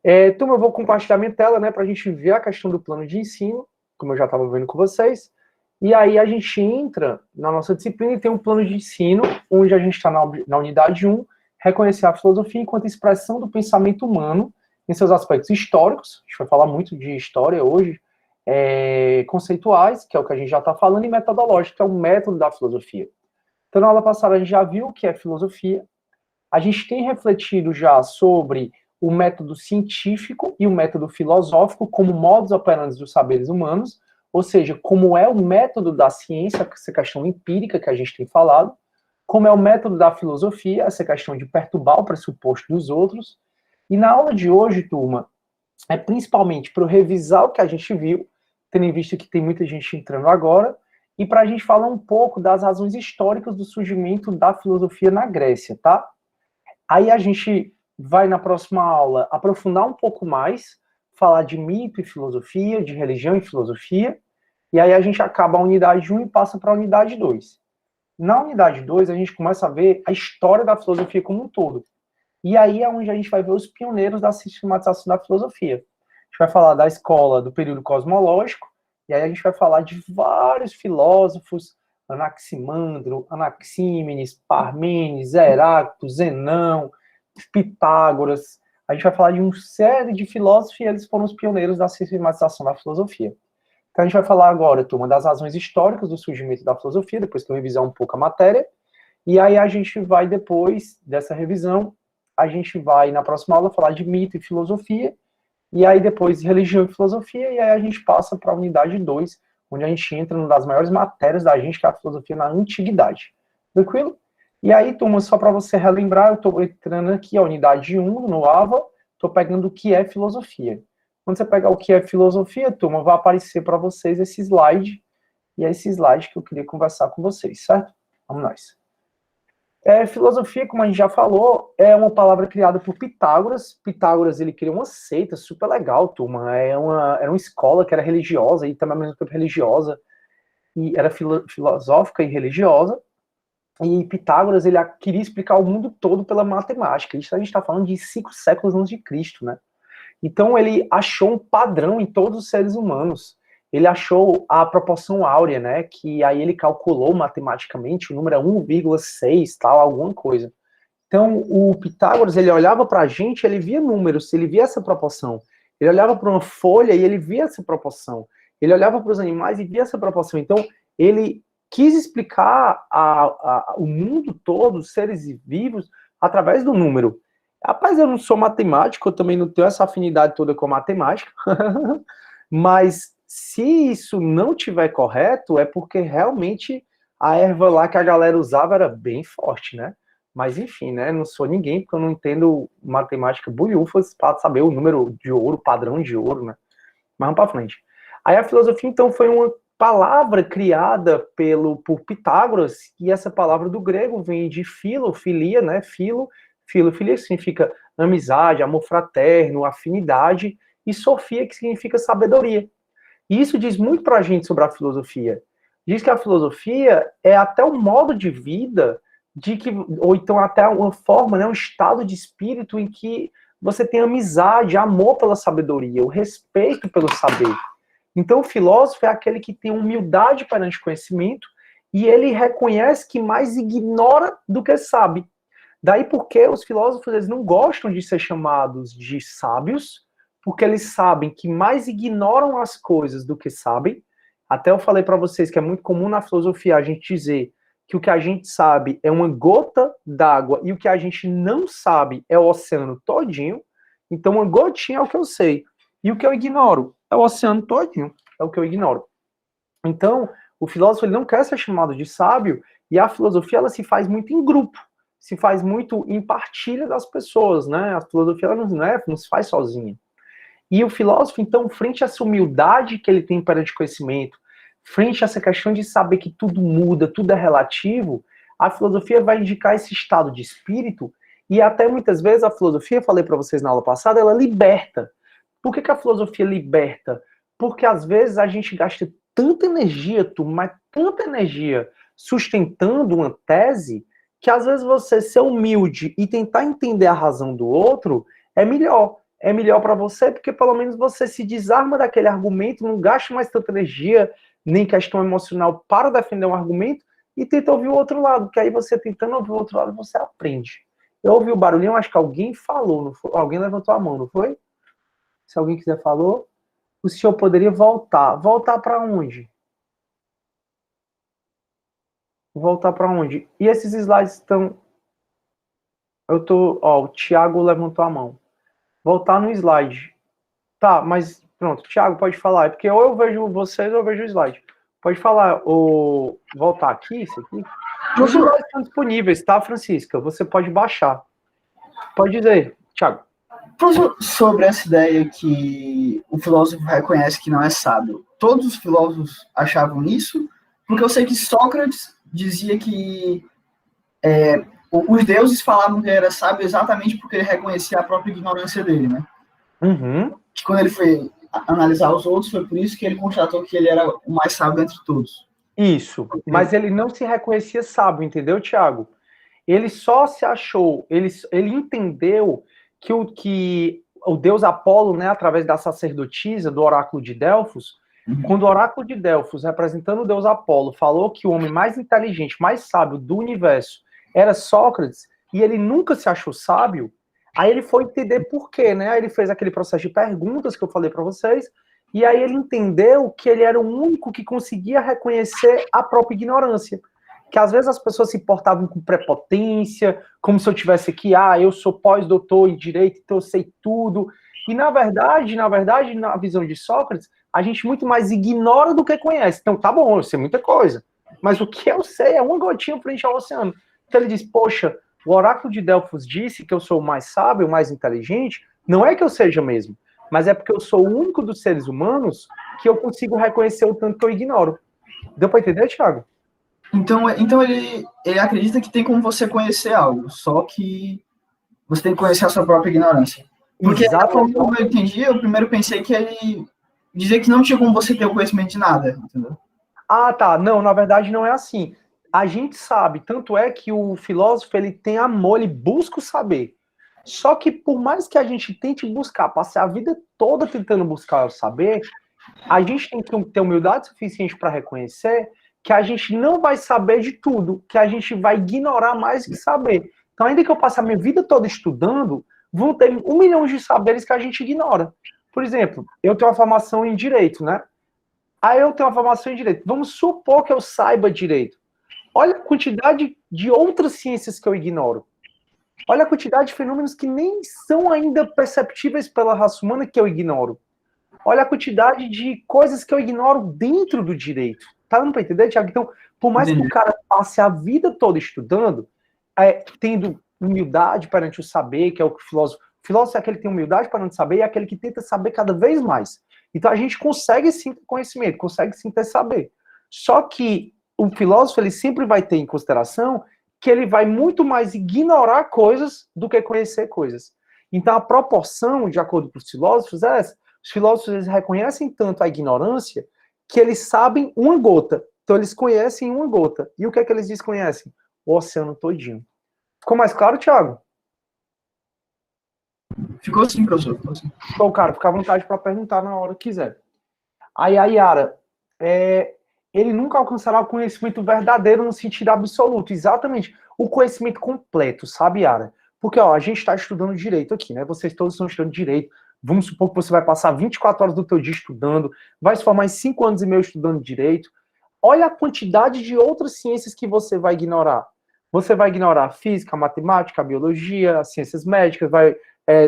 Então eu vou compartilhar minha tela, né, para a gente ver a questão do plano de ensino, como eu já estava vendo com vocês. E aí a gente entra na nossa disciplina e tem um plano de ensino, onde a gente está na unidade 1, reconhecer a filosofia enquanto expressão do pensamento humano em seus aspectos históricos. A gente vai falar muito de história hoje, conceituais, que é o que a gente já está falando, e metodológico, que é o método da filosofia. Então, na aula passada, a gente já viu o que é filosofia. A gente tem refletido já sobre o método científico e o método filosófico como modus operandi dos saberes humanos, ou seja, como é o método da ciência, essa questão empírica que a gente tem falado, como é o método da filosofia, essa questão de perturbar o pressuposto dos outros. E na aula de hoje, turma, é principalmente para eu revisar o que a gente viu, tendo em vista que tem muita gente entrando agora, e para a gente falar um pouco das razões históricas do surgimento da filosofia na Grécia, tá? Aí a gente vai, na próxima aula, aprofundar um pouco mais, falar de mito e filosofia, de religião e filosofia, e aí a gente acaba a unidade 1 e passa para a unidade 2. Na unidade 2, a gente começa a ver a história da filosofia como um todo. E aí é onde a gente vai ver os pioneiros da sistematização da filosofia. A gente vai falar da escola do período cosmológico, e aí a gente vai falar de vários filósofos, Anaximandro, Anaxímenes, Parmênides, Heráclito, Zenão, Pitágoras. A gente vai falar de uma série de filósofos e eles foram os pioneiros da sistematização da filosofia. Então a gente vai falar agora, turma, das razões históricas do surgimento da filosofia, depois que eu revisar um pouco a matéria, e aí a gente vai, depois dessa revisão, a gente vai, na próxima aula, falar de mito e filosofia, e aí depois religião e filosofia, e aí a gente passa para a unidade 2, onde a gente entra numa das maiores matérias da gente, que é a filosofia na antiguidade. Tranquilo? E aí, turma, só para você relembrar, eu estou entrando aqui, a unidade 1, no AVA, estou pegando o que é filosofia. Quando você pegar o que é filosofia, turma, vai aparecer para vocês esse slide, e é esse slide que eu queria conversar com vocês, certo? Vamos nós. Filosofia, como a gente já falou, é uma palavra criada por Pitágoras. Pitágoras, ele criou uma seita super legal, turma. Era uma escola que era religiosa e também ao mesmo tempo religiosa, e era filosófica e religiosa. E Pitágoras, ele queria explicar o mundo todo pela matemática. Isso a gente está falando de 5 séculos antes de Cristo, né? Então ele achou um padrão em todos os seres humanos. Ele achou a proporção áurea, né? Que aí ele calculou matematicamente, o número é 1,6, tal, alguma coisa. Então o Pitágoras, ele olhava para a gente, ele via números, ele via essa proporção. Ele olhava para uma folha e ele via essa proporção. Ele olhava para os animais e via essa proporção. Então ele quis explicar o mundo todo, os seres vivos, através do número. Rapaz, eu não sou matemático, eu também não tenho essa afinidade toda com matemática, mas se isso não tiver correto, é porque realmente a erva lá que a galera usava era bem forte, né? Mas enfim, né? Não sou ninguém, porque eu não entendo matemática bulhufas para saber o número de ouro, padrão de ouro, né? Mas vamos para frente. Aí a filosofia, então, foi uma palavra criada por Pitágoras, e essa palavra do grego vem de filia, né? Filia significa amizade, amor fraterno, afinidade, e sofia, que significa sabedoria. E isso diz muito pra gente sobre a filosofia. Diz que a filosofia é até um modo de vida, ou então até uma forma, né, um estado de espírito em que você tem amizade, amor pela sabedoria, o respeito pelo saber. Então o filósofo é aquele que tem humildade perante o conhecimento e ele reconhece que mais ignora do que sabe. Daí porque os filósofos eles não gostam de ser chamados de sábios, porque eles sabem que mais ignoram as coisas do que sabem. Até eu falei para vocês que é muito comum na filosofia a gente dizer que o que a gente sabe é uma gota d'água e o que a gente não sabe é o oceano todinho. Então uma gotinha é o que eu sei. E o que eu ignoro é o oceano todinho, é o que eu ignoro. Então, o filósofo ele não quer ser chamado de sábio, e a filosofia ela se faz muito em grupo, se faz muito em partilha das pessoas, né? A filosofia ela não se faz sozinha. E o filósofo, então, frente a essa humildade que ele tem perante o conhecimento, frente a essa questão de saber que tudo muda, tudo é relativo, a filosofia vai indicar esse estado de espírito, e até muitas vezes a filosofia, falei para vocês na aula passada, ela liberta. Por que a filosofia liberta? Porque às vezes a gente gasta tanta energia, mas tanta energia sustentando uma tese, que às vezes você ser humilde e tentar entender a razão do outro é melhor. É melhor para você porque pelo menos você se desarma daquele argumento, não gasta mais tanta energia, nem questão emocional para defender um argumento e tenta ouvir o outro lado, porque aí você tentando ouvir o outro lado, você aprende. Eu ouvi o barulhinho, acho que alguém falou, não foi? Alguém levantou a mão, não foi? Se alguém quiser falou, o senhor poderia voltar. Voltar para onde? Voltar para onde? E esses slides estão... o Thiago levantou a mão. Voltar no slide. Tá, mas pronto, Thiago, pode falar. É porque ou eu vejo vocês ou eu vejo o slide. Pode falar, ou voltar aqui, isso aqui. Os slides estão disponíveis, tá, Francisca? Você pode baixar. Pode dizer, Thiago. Sobre essa ideia que o filósofo reconhece que não é sábio, todos os filósofos achavam isso? Porque eu sei que Sócrates dizia que os deuses falavam que ele era sábio exatamente porque ele reconhecia a própria ignorância dele, né? Uhum. Que quando ele foi analisar os outros, foi por isso que ele constatou que ele era o mais sábio entre todos. Isso, mas ele não se reconhecia sábio, entendeu, Thiago? ele só se achou, ele entendeu que o deus Apolo, né, através da sacerdotisa do oráculo de Delfos, quando o oráculo de Delfos, representando o deus Apolo, falou que o homem mais inteligente, mais sábio do universo era Sócrates, e ele nunca se achou sábio, aí ele foi entender por quê, né? Aí ele fez aquele processo de perguntas que eu falei para vocês, e aí ele entendeu que ele era o único que conseguia reconhecer a própria ignorância. Que às vezes as pessoas se portavam com prepotência, como se eu tivesse aqui, eu sou pós-doutor em direito, então eu sei tudo. E na verdade, na visão de Sócrates, a gente muito mais ignora do que conhece. Então, tá bom, eu sei muita coisa, mas o que eu sei é uma gotinha frente ao oceano. Então ele diz, poxa, o oráculo de Delfos disse que eu sou o mais sábio, o mais inteligente, não é que eu seja mesmo, mas é porque eu sou o único dos seres humanos que eu consigo reconhecer o tanto que eu ignoro. Deu para entender, Thiago? Então ele acredita que tem como você conhecer algo, só que você tem que conhecer a sua própria ignorância. Porque, como eu entendi, eu primeiro pensei que ele dizia que não tinha como você ter o conhecimento de nada, entendeu? Ah, tá. Não, na verdade não é assim. A gente sabe, tanto é que o filósofo, ele tem amor, ele busca o saber. Só que por mais que a gente tente buscar, passar a vida toda tentando buscar o saber, a gente tem que ter humildade suficiente para reconhecer que a gente não vai saber de tudo, que a gente vai ignorar mais que saber. Então, ainda que eu passe a minha vida toda estudando, vão ter 1 milhão de saberes que a gente ignora. Por exemplo, eu tenho uma formação em Direito, né? Aí eu tenho uma formação em Direito. Vamos supor que eu saiba Direito. Olha a quantidade de outras ciências que eu ignoro. Olha a quantidade de fenômenos que nem são ainda perceptíveis pela raça humana que eu ignoro. Olha a quantidade de coisas que eu ignoro dentro do direito. Tá dando para entender, Thiago? Então, por mais que o cara passe a vida toda estudando, tendo humildade perante o saber, que é o que o filósofo é aquele que tem humildade perante o saber e é aquele que tenta saber cada vez mais. Então, a gente consegue sim ter conhecimento, consegue sim ter saber. Só que o filósofo, ele sempre vai ter em consideração que ele vai muito mais ignorar coisas do que conhecer coisas. Então, a proporção, de acordo com os filósofos, é essa. Os filósofos, eles reconhecem tanto a ignorância que eles sabem uma gota. Então, eles conhecem uma gota. E o que é que eles desconhecem? O oceano todinho. Ficou mais claro, Thiago? Ficou sim, professor. Ficou sim. Então, cara, fica à vontade para perguntar na hora que quiser. Aí a Yara, ele nunca alcançará o conhecimento verdadeiro no sentido absoluto. Exatamente. O conhecimento completo, sabe, Yara? Porque, a gente está estudando direito aqui, né? Vocês todos estão estudando direito. Vamos supor que você vai passar 24 horas do teu dia estudando, vai se formar em 5 anos e meio estudando direito. Olha a quantidade de outras ciências que você vai ignorar. Você vai ignorar a física, a matemática, a biologia, as ciências médicas, vai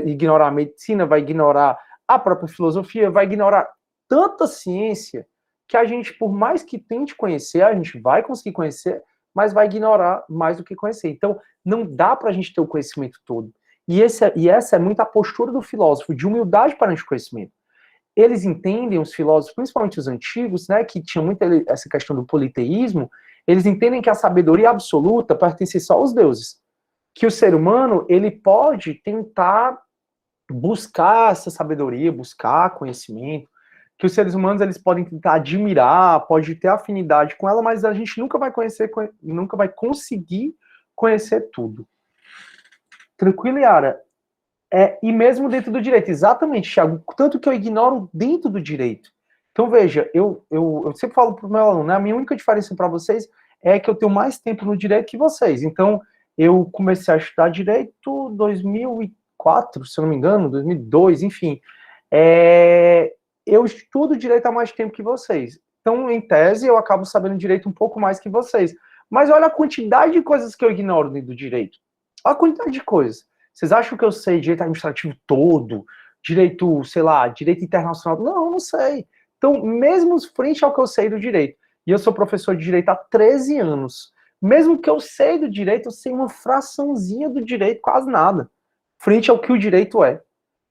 ignorar a medicina, vai ignorar a própria filosofia, vai ignorar tanta ciência que a gente, por mais que tente conhecer, a gente vai conseguir conhecer, mas vai ignorar mais do que conhecer. Então, não dá para a gente ter o conhecimento todo. E essa é muito a postura do filósofo, de humildade perante o conhecimento. Eles entendem, os filósofos, principalmente os antigos, né, que tinham muito essa questão do politeísmo, eles entendem que a sabedoria absoluta pertence só aos deuses. Que o ser humano, ele pode tentar buscar essa sabedoria, buscar conhecimento, que os seres humanos, eles podem tentar admirar, pode ter afinidade com ela, mas a gente nunca vai nunca vai conseguir conhecer tudo. Tranquilo, Yara? E mesmo dentro do direito, exatamente, Thiago, tanto que eu ignoro dentro do direito. Então, veja, eu sempre falo para o meu aluno, né, a minha única diferença para vocês é que eu tenho mais tempo no direito que vocês. Então, eu comecei a estudar direito em 2004, se eu não me engano, 2002, enfim. Eu estudo direito há mais tempo que vocês. Então, em tese, eu acabo sabendo direito um pouco mais que vocês. Mas olha a quantidade de coisas que eu ignoro dentro do direito. Olha a quantidade de coisas. Vocês acham que eu sei direito administrativo todo? Direito, sei lá, direito internacional? Não, eu não sei. Então, mesmo frente ao que eu sei do direito, e eu sou professor de direito há 13 anos, mesmo que eu sei do direito, eu sei uma fraçãozinha do direito, quase nada, frente ao que o direito é.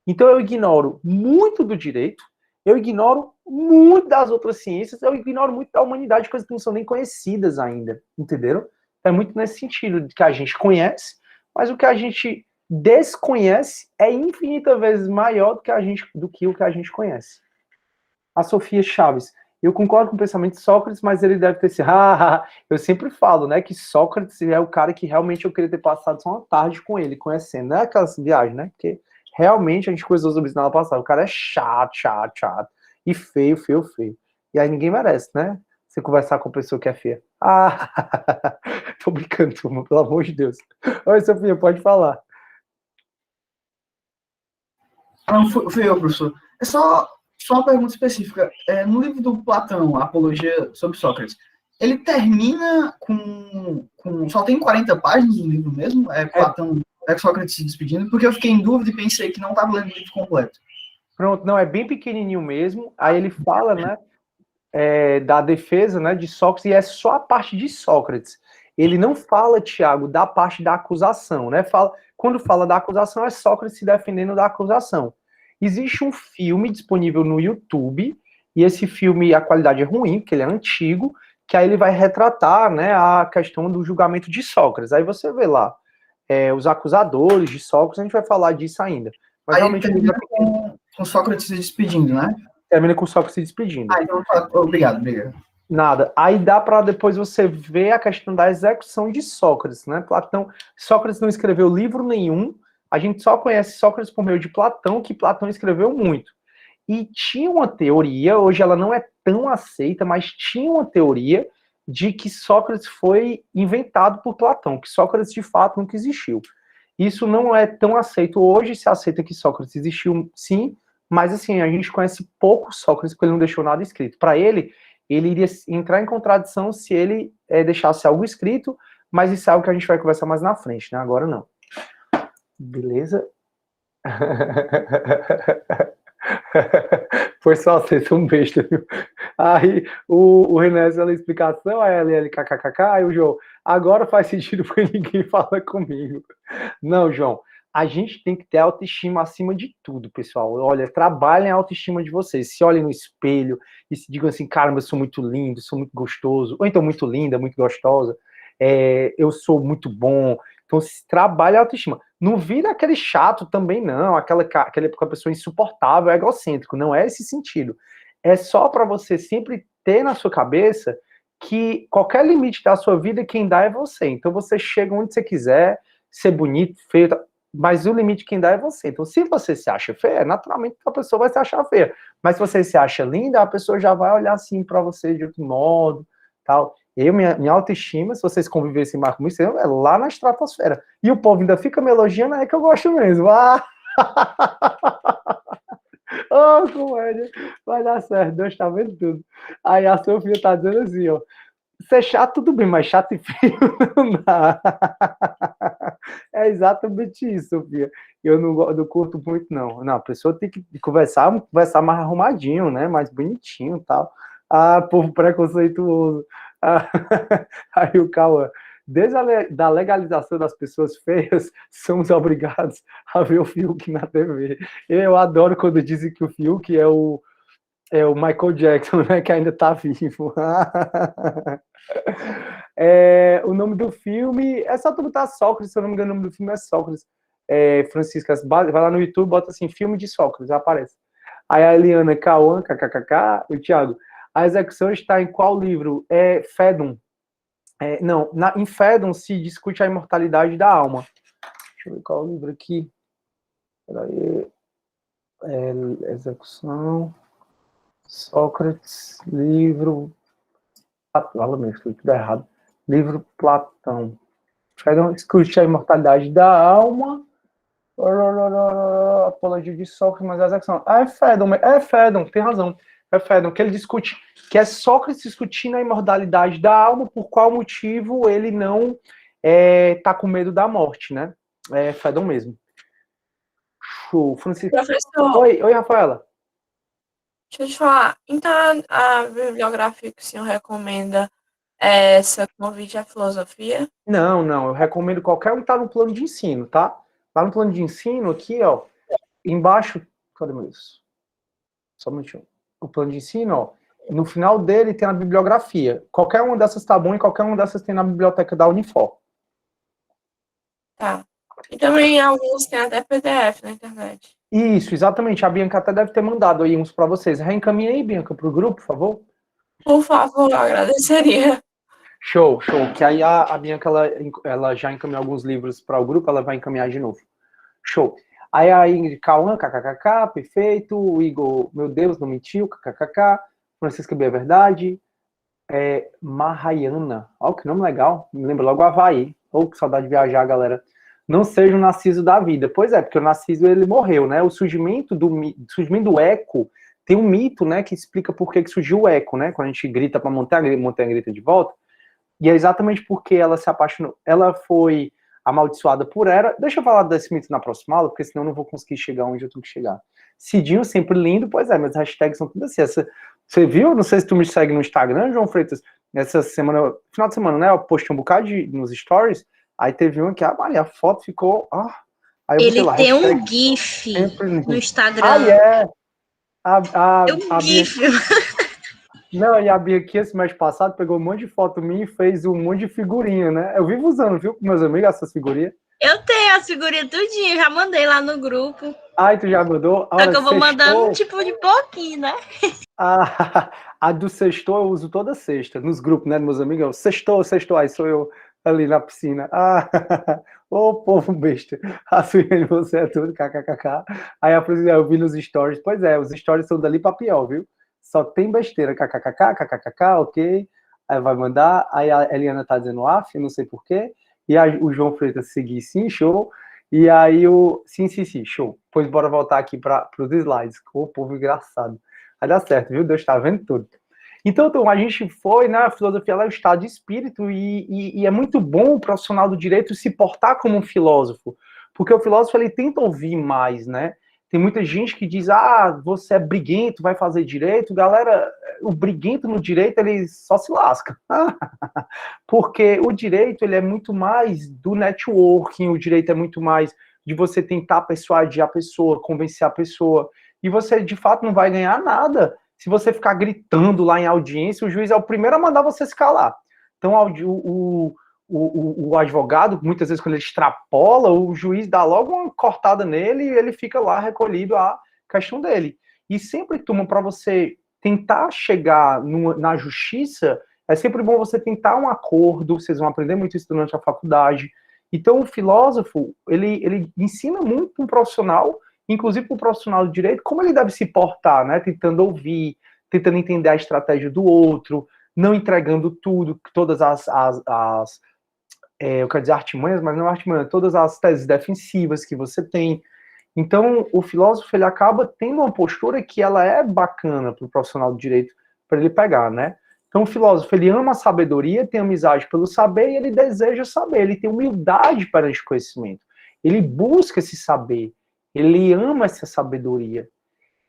Então, eu ignoro muito do direito, eu ignoro muito das outras ciências, eu ignoro muito da humanidade, coisas que não são nem conhecidas ainda, entenderam? É muito nesse sentido, de que a gente conhece, mas o que a gente desconhece é infinitas vezes maior do que o que a gente conhece. A Sofia Chaves, Eu concordo com o pensamento de Sócrates, mas ele deve ter sido. Eu sempre falo, né, que Sócrates é o cara que realmente eu queria ter passado só uma tarde com ele, conhecendo. Não é aquelas viagens, né? Porque realmente a gente conversou sobre isso na aula passada. O cara é chato, chato, chato. E feio, feio, feio. E aí ninguém merece, né? Você conversar com a pessoa que é feia. Tô brincando, turma, pelo amor de Deus. Oi, Sofia, pode falar. Não, fui eu, professor. É só uma pergunta específica. No livro do Platão, a Apologia sobre Sócrates, ele termina com só tem 40 páginas no livro mesmo? Platão, Sócrates se despedindo? Porque eu fiquei em dúvida e pensei que não estava lendo o livro completo. Pronto, não, é bem pequenininho mesmo. Aí ele fala, né, da defesa, né, de Sócrates, e é só a parte de Sócrates. Ele não fala, Tiago, da parte da acusação, né? Quando fala da acusação, é Sócrates se defendendo da acusação. Existe um filme disponível no YouTube, e esse filme, a qualidade é ruim, porque ele é antigo, que aí ele vai retratar, né, a questão do julgamento de Sócrates. Aí você vê lá, os acusadores de Sócrates, a gente vai falar disso ainda. Mas aí realmente termina com Sócrates se despedindo, né? Termina com Sócrates se despedindo. Então obrigado. Nada. Aí dá para depois você ver a questão da execução de Sócrates, né? Sócrates não escreveu livro nenhum, a gente só conhece Sócrates por meio de Platão, que Platão escreveu muito. E tinha uma teoria, hoje ela não é tão aceita, mas tinha uma teoria de que Sócrates foi inventado por Platão, que Sócrates de fato nunca existiu. Isso não é tão aceito hoje, se aceita que Sócrates existiu sim, mas assim, a gente conhece pouco Sócrates porque ele não deixou nada escrito. Para ele iria entrar em contradição se ele deixasse algo escrito, mas isso é algo que a gente vai conversar mais na frente, né? Agora não. Beleza? Foi só vocês são besta, viu? Aí o René fez a explicação, a LLKKK, aí o João, agora faz sentido porque ninguém fala comigo. Não, João, a gente tem que ter autoestima acima de tudo, pessoal. Olha, trabalhem a autoestima de vocês. Se olhem no espelho e se digam assim, caramba, eu sou muito lindo, sou muito gostoso, ou então muito linda, muito gostosa, eu sou muito bom. Então, trabalhe a autoestima. Não vira aquele chato também, não, aquela pessoa insuportável, egocêntrico. Não é esse sentido. É só para você sempre ter na sua cabeça que qualquer limite da sua vida, quem dá é você. Então, você chega onde você quiser, ser bonito, feio, mas o limite quem dá é você. Então, se você se acha feia, naturalmente a pessoa vai se achar feia. Mas se você se acha linda, a pessoa já vai olhar assim para você de outro modo, tal. Minha autoestima, se vocês convivessem mais comigo, é lá na estratosfera. E o povo ainda fica me elogiando, é que eu gosto mesmo. Comédia, vai dar certo, Deus tá vendo tudo. Aí a Sofia tá dizendo assim, ó, ser chato tudo bem, mas chato e feio não dá. É exatamente isso, Sofia. Eu não curto muito, não. Não, a pessoa tem que conversar mais arrumadinho, né, mais bonitinho e tal. Povo preconceituoso. Aí o Cauã, desde a legalização das pessoas feias, somos obrigados a ver o Fiuk na TV. Eu adoro quando dizem que o Fiuk é o Michael Jackson, né, que ainda tá vivo. O nome do filme, é só tu botar Sócrates, se eu não me engano, o nome do filme é Sócrates. Francisca, vai lá no YouTube, bota assim, filme de Sócrates, aparece. Aí a Eliana, Cauã, kkkk, o Thiago, a execução está em qual livro? Fédon. Não, em Fédon se discute a imortalidade da alma. Deixa eu ver qual é o livro aqui. Peraí. Execução. Sócrates, livro. Fala mesmo, estou tudo errado. Livro Platão. Fédon discute a imortalidade da alma. Apologia de Sócrates, mas a execução. Fédon, tem razão. Fédon, que ele discute, que é Sócrates discutindo a imortalidade da alma, por qual motivo ele não tá com medo da morte, né? É Fédon mesmo. Show. Francisco. Professor. Oi, Rafaela. Deixa eu te falar. Então, a bibliografia que o senhor recomenda é essa Convite à Filosofia? Não, eu recomendo qualquer um que tá no plano de ensino, tá? Tá no plano de ensino aqui, ó, embaixo, cadê meu isso? Só um minutinho. O plano de ensino, ó, no final dele tem a bibliografia. Qualquer uma dessas tá bom e qualquer uma dessas tem na biblioteca da Unifor. Tá. E também alguns tem até PDF na internet. Isso, exatamente. A Bianca até deve ter mandado aí uns para vocês. Reencaminha aí, Bianca, pro grupo, por favor. Por favor, eu agradeceria. Show. Que aí a Bianca, ela já encaminhou alguns livros para o grupo, ela vai encaminhar de novo. Show. Aí a Ingrid Cauã, kkkk, perfeito. O Igor, meu Deus, não mentiu, kkkk. Francisca B, é verdade. Mahayana, ó, que nome legal. Me lembra logo o Havaí. Que saudade de viajar, galera. Não seja o Narciso da vida. Pois é, porque o Narciso, ele morreu, né? O surgimento do eco, tem um mito, né, que explica por que surgiu o eco, né? Quando a gente grita para montar a grita de volta. E é exatamente porque ela se apaixonou. Ela foi amaldiçoada por Hera. Deixa eu falar desse mito na próxima aula, porque senão eu não vou conseguir chegar onde eu tenho que chegar. Cidinho sempre lindo, pois é, mas as hashtags são tudo assim. Você viu? Não sei se tu me segue no Instagram, João Freitas. Essa semana, final de semana, né? Eu postei um bocado nos stories. Aí teve uma que a foto ficou. Aí eu Ele lá, tem um GIF no Instagram. A GIF. Não, e a Bia aqui, esse mês passado, pegou um monte de foto minha e fez um monte de figurinha, né? Eu vivo usando, viu, com meus amigos, essas figurinhas. Eu tenho as figurinhas tudinho, já mandei lá no grupo. Ai, tu já mandou? Só que eu vou mandando tipo de pouquinho, né? A do sextou eu uso toda sexta, nos grupos, né, dos meus amigos. Sextou, aí sou eu ali na piscina. Ô, povo besta. A Suíne, você é tudo, kkkk. Aí eu vi nos stories. Pois é, os stories são dali pra pior, viu? Só tem besteira, kkkk, ok. Aí vai mandar. Aí a Eliana tá dizendo não sei porquê. E o João Freitas seguir, sim, show. E aí sim, show. Pois bora voltar aqui para os slides. Ô, povo engraçado. Vai dar certo, viu? Deus tá vendo tudo. Então, a gente foi, né? A filosofia ela é o estado de espírito e é muito bom o profissional do direito se portar como um filósofo. Porque o filósofo, ele tenta ouvir mais, né? Tem muita gente que diz, você é briguento, vai fazer direito. Galera, o briguento no direito, ele só se lasca. Porque o direito, ele é muito mais do networking, o direito é muito mais de você tentar persuadir a pessoa, convencer a pessoa. E você, de fato, não vai ganhar nada se você ficar gritando lá em audiência. O juiz é o primeiro a mandar você se calar. Então, o advogado, muitas vezes, quando ele extrapola, o juiz dá logo uma cortada nele e ele fica lá recolhido à questão dele. E sempre, turma, para você tentar chegar na justiça, é sempre bom você tentar um acordo. Vocês vão aprender muito isso durante a faculdade. Então, o filósofo, ele ensina muito para um profissional, inclusive para o profissional de direito, como ele deve se portar, né? Tentando ouvir, tentando entender a estratégia do outro, não entregando tudo, todas eu quero dizer artimanhas, mas não artimanhas, todas as teses defensivas que você tem. Então, o filósofo, ele acaba tendo uma postura que ela é bacana para o profissional de direito, para ele pegar, né? Então, o filósofo, ele ama a sabedoria, tem amizade pelo saber e ele deseja saber, ele tem humildade perante o conhecimento. Ele busca esse saber, ele ama essa sabedoria.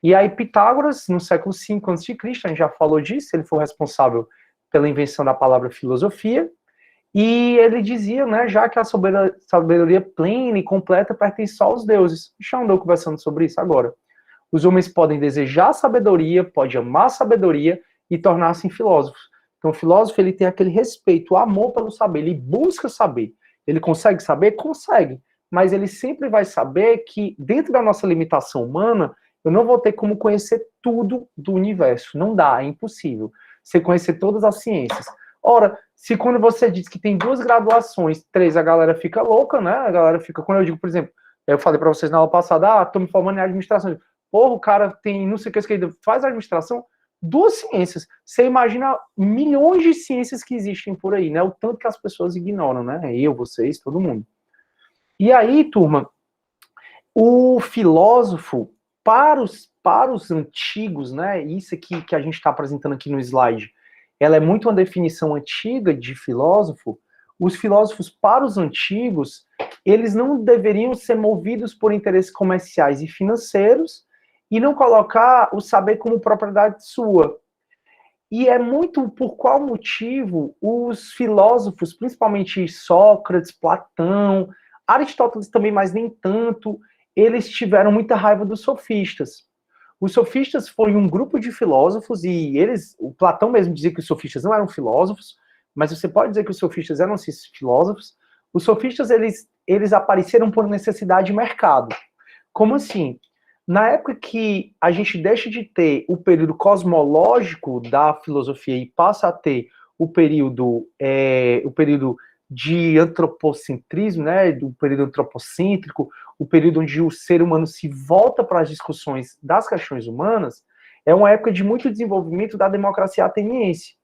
E aí, Pitágoras, no século V a.C., a gente já falou disso, ele foi responsável pela invenção da palavra filosofia, e ele dizia, né, já que a sabedoria plena e completa pertence só aos deuses. A gente já andou conversando sobre isso agora. Os homens podem desejar sabedoria, podem amar sabedoria e tornar-se filósofos. Então, o filósofo, ele tem aquele respeito, o amor pelo saber, ele busca saber. Ele consegue saber? Consegue. Mas ele sempre vai saber que, dentro da nossa limitação humana, eu não vou ter como conhecer tudo do universo. Não dá, é impossível. Você conhecer todas as ciências. Ora, se quando você diz que tem 2 graduações, 3, a galera fica louca, né? A galera fica, quando eu digo, por exemplo, eu falei para vocês na aula passada, tô me formando em administração. Porra, o cara tem não sei o que, faz administração, 2 ciências. Você imagina milhões de ciências que existem por aí, né? O tanto que as pessoas ignoram, né? Eu, vocês, todo mundo. E aí, turma, o filósofo, para os antigos, né? Isso aqui que a gente está apresentando aqui no slide, ela é muito uma definição antiga de filósofo. Os filósofos, para os antigos, eles não deveriam ser movidos por interesses comerciais e financeiros e não colocar o saber como propriedade sua. E é muito por qual motivo os filósofos, principalmente Sócrates, Platão, Aristóteles também, mas nem tanto, eles tiveram muita raiva dos sofistas. Os sofistas foi um grupo de filósofos e o Platão mesmo dizia que os sofistas não eram filósofos, mas você pode dizer que os sofistas eram filósofos. Os sofistas, eles apareceram por necessidade de mercado. Como assim? na época que a gente deixa de ter o período cosmológico da filosofia e passa a ter o período de antropocentrismo, né, do período antropocêntrico, o período onde o ser humano se volta para as discussões das questões humanas, é uma época de muito desenvolvimento da democracia ateniense.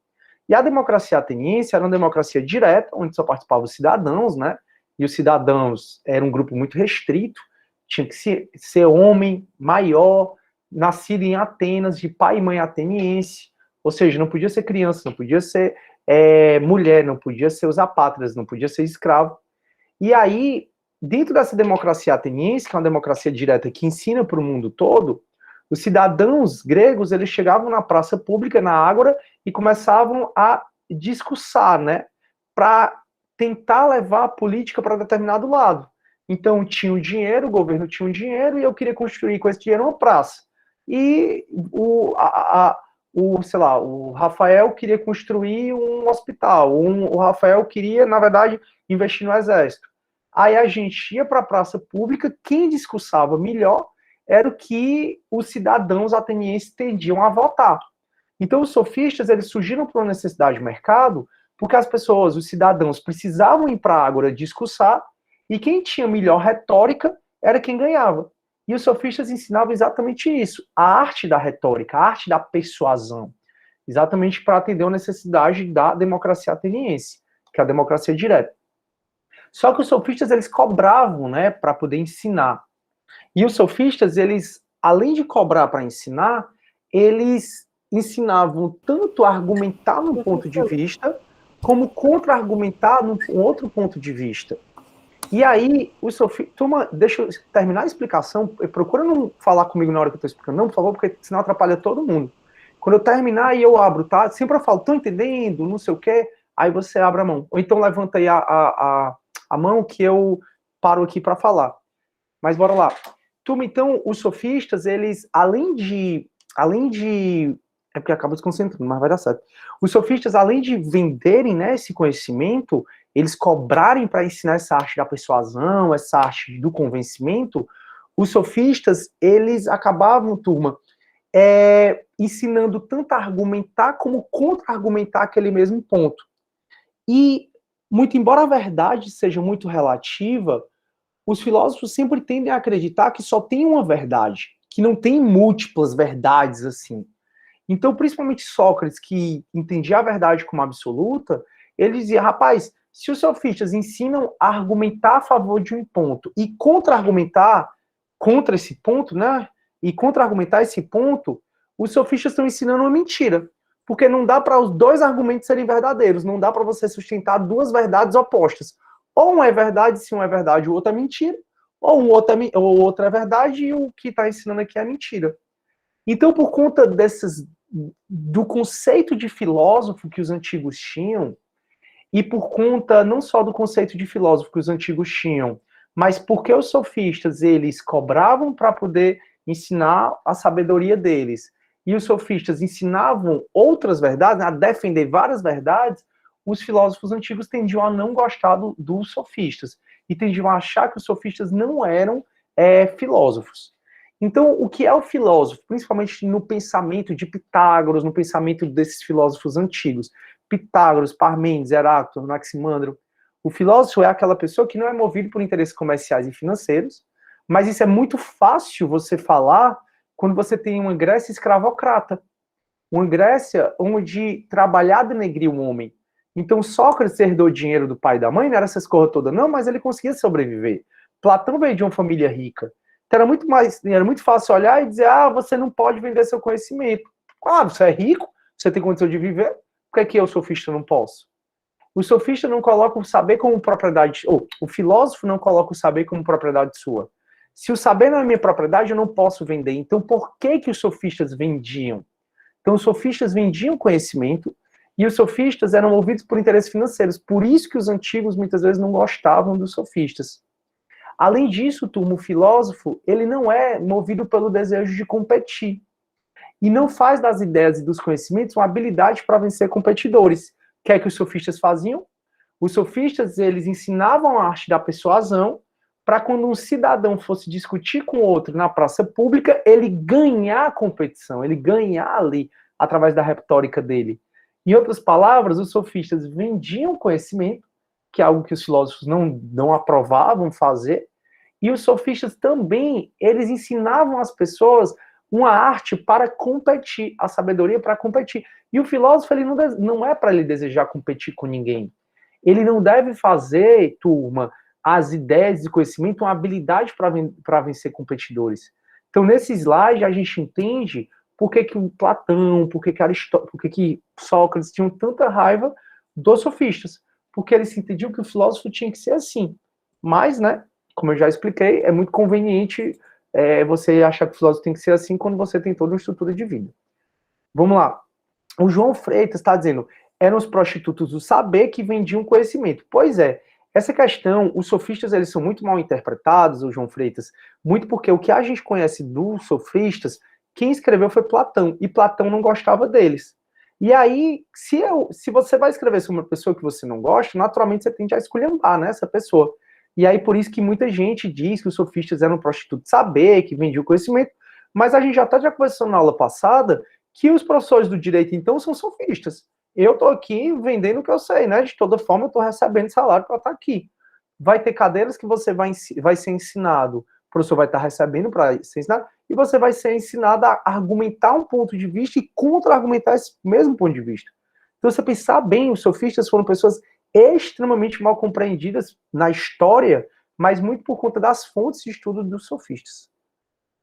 E a democracia ateniense era uma democracia direta, onde só participavam os cidadãos, né, e os cidadãos eram um grupo muito restrito, tinha que ser homem, maior, nascido em Atenas, de pai e mãe ateniense, ou seja, não podia ser criança, não podia ser mulher, não podia ser os apátridas, não podia ser escravo. E aí, dentro dessa democracia ateniense, que é uma democracia direta que ensina para o mundo todo, os cidadãos gregos, eles chegavam na praça pública, na ágora, e começavam a discursar, né, para tentar levar a política para determinado lado. Então, tinha o dinheiro, o governo tinha o dinheiro, e eu queria construir com esse dinheiro uma praça. E sei lá, o Rafael queria construir um hospital, o Rafael queria, na verdade, investir no exército. Aí a gente ia para a praça pública, quem discursava melhor era o que os cidadãos atenienses tendiam a votar. Então, os sofistas, eles surgiram por uma necessidade de mercado, porque as pessoas, os cidadãos, precisavam ir para a ágora discursar, e quem tinha melhor retórica era quem ganhava. E os sofistas ensinavam exatamente isso, a arte da retórica, a arte da persuasão, exatamente para atender a necessidade da democracia ateniense, que é a democracia direta. Só que os sofistas, eles cobravam, né, para poder ensinar. E os sofistas, eles, além de cobrar para ensinar, eles ensinavam tanto a argumentar num ponto de vista, como contra-argumentar num outro ponto de vista. E aí, os sofistas... Turma, deixa eu terminar a explicação. Procura não falar comigo na hora que eu estou explicando, não, por favor, porque senão atrapalha todo mundo. Quando eu terminar e eu abro, tá? Sempre eu falo, estão entendendo, não sei o quê, aí você abre a mão. Ou então levanta aí a mão que eu paro aqui para falar. Mas bora lá. Turma, então, os sofistas, eles, além de... É porque acaba desconcentrando, mas vai dar certo. Os sofistas, além de venderem, né, esse conhecimento, eles cobrarem para ensinar essa arte da persuasão, essa arte do convencimento, os sofistas, eles acabavam, turma, ensinando tanto a argumentar como contra-argumentar aquele mesmo ponto. E, muito embora a verdade seja muito relativa, os filósofos sempre tendem a acreditar que só tem uma verdade, que não tem múltiplas verdades assim. Então, principalmente Sócrates, que entendia a verdade como absoluta, ele dizia, rapaz, se os sofistas ensinam a argumentar a favor de um ponto e contra-argumentar contra esse ponto, né? E contra-argumentar esse ponto, os sofistas estão ensinando uma mentira. Porque não dá para os dois argumentos serem verdadeiros, não dá para você sustentar duas verdades opostas. Ou um é verdade, se um é verdade, o outro é mentira, ou o outro é verdade e o que está ensinando aqui é mentira. Então, por conta do conceito de filósofo que os antigos tinham, e por conta não só do conceito de filósofo que os antigos tinham, mas porque os sofistas, eles cobravam para poder ensinar a sabedoria deles, e os sofistas ensinavam outras verdades, a defender várias verdades, os filósofos antigos tendiam a não gostar dos sofistas, e tendiam a achar que os sofistas não eram filósofos. Então, o que é o filósofo? Principalmente no pensamento de Pitágoras, no pensamento desses filósofos antigos. Pitágoras, Parmênides, Heráclito, Anaximandro. O filósofo é aquela pessoa que não é movido por interesses comerciais e financeiros, mas isso é muito fácil você falar quando você tem uma Grécia escravocrata. Uma Grécia onde trabalhar denegria o homem. Então, Sócrates herdou dinheiro do pai e da mãe, não era essas coisas todas, não, mas ele conseguia sobreviver. Platão veio de uma família rica. Então, era muito fácil olhar e dizer, você não pode vender seu conhecimento. Claro, você é rico, você tem condição de viver, por que eu, sofista, não posso? O sofista não coloca o saber como propriedade, ou o filósofo não coloca o saber como propriedade sua. Se o saber não é minha propriedade, eu não posso vender. Então, por que os sofistas vendiam? Então, os sofistas vendiam conhecimento e os sofistas eram movidos por interesses financeiros. Por isso que os antigos, muitas vezes, não gostavam dos sofistas. Além disso, turma, o filósofo, ele não é movido pelo desejo de competir. E não faz das ideias e dos conhecimentos uma habilidade para vencer competidores. O que os sofistas faziam? Os sofistas, eles ensinavam a arte da persuasão para quando um cidadão fosse discutir com outro na praça pública, ele ganhar a competição, ele ganhar ali, através da retórica dele. Em outras palavras, os sofistas vendiam conhecimento, que é algo que os filósofos não aprovavam fazer, e os sofistas também, eles ensinavam às pessoas uma arte para competir, a sabedoria para competir. E o filósofo, ele não é para ele desejar competir com ninguém. Ele não deve fazer, turma, as ideias e conhecimento uma habilidade para vencer competidores. Então, nesse slide, a gente entende por que o Platão, por que Aristóteles, por que Sócrates tinham tanta raiva dos sofistas. Porque eles entendiam que o filósofo tinha que ser assim. Mas, né, como eu já expliquei, é muito conveniente você achar que o filósofo tem que ser assim quando você tem toda uma estrutura de vida. Vamos lá. O João Freitas está dizendo, eram os prostitutos do saber que vendiam conhecimento. Pois é, essa questão, os sofistas, eles são muito mal interpretados, o João Freitas, muito porque o que a gente conhece dos sofistas, quem escreveu foi Platão, e Platão não gostava deles. E aí, se você vai escrever sobre uma pessoa que você não gosta, naturalmente você tende a esculhambar, né, essa pessoa. E aí, por isso que muita gente diz que os sofistas eram prostitutos de saber, que vendiam conhecimento, mas a gente já conversou na aula passada que os professores do direito, então, são sofistas. Eu estou aqui vendendo o que eu sei, né? De toda forma, eu estou recebendo salário para estar aqui. Vai ter cadeiras que você vai ser ensinado, o professor vai estar recebendo para ser ensinado, e você vai ser ensinado a argumentar um ponto de vista e contra-argumentar esse mesmo ponto de vista. Então, você pensar bem, os sofistas foram pessoas extremamente mal compreendidas na história, mas muito por conta das fontes de estudo dos sofistas.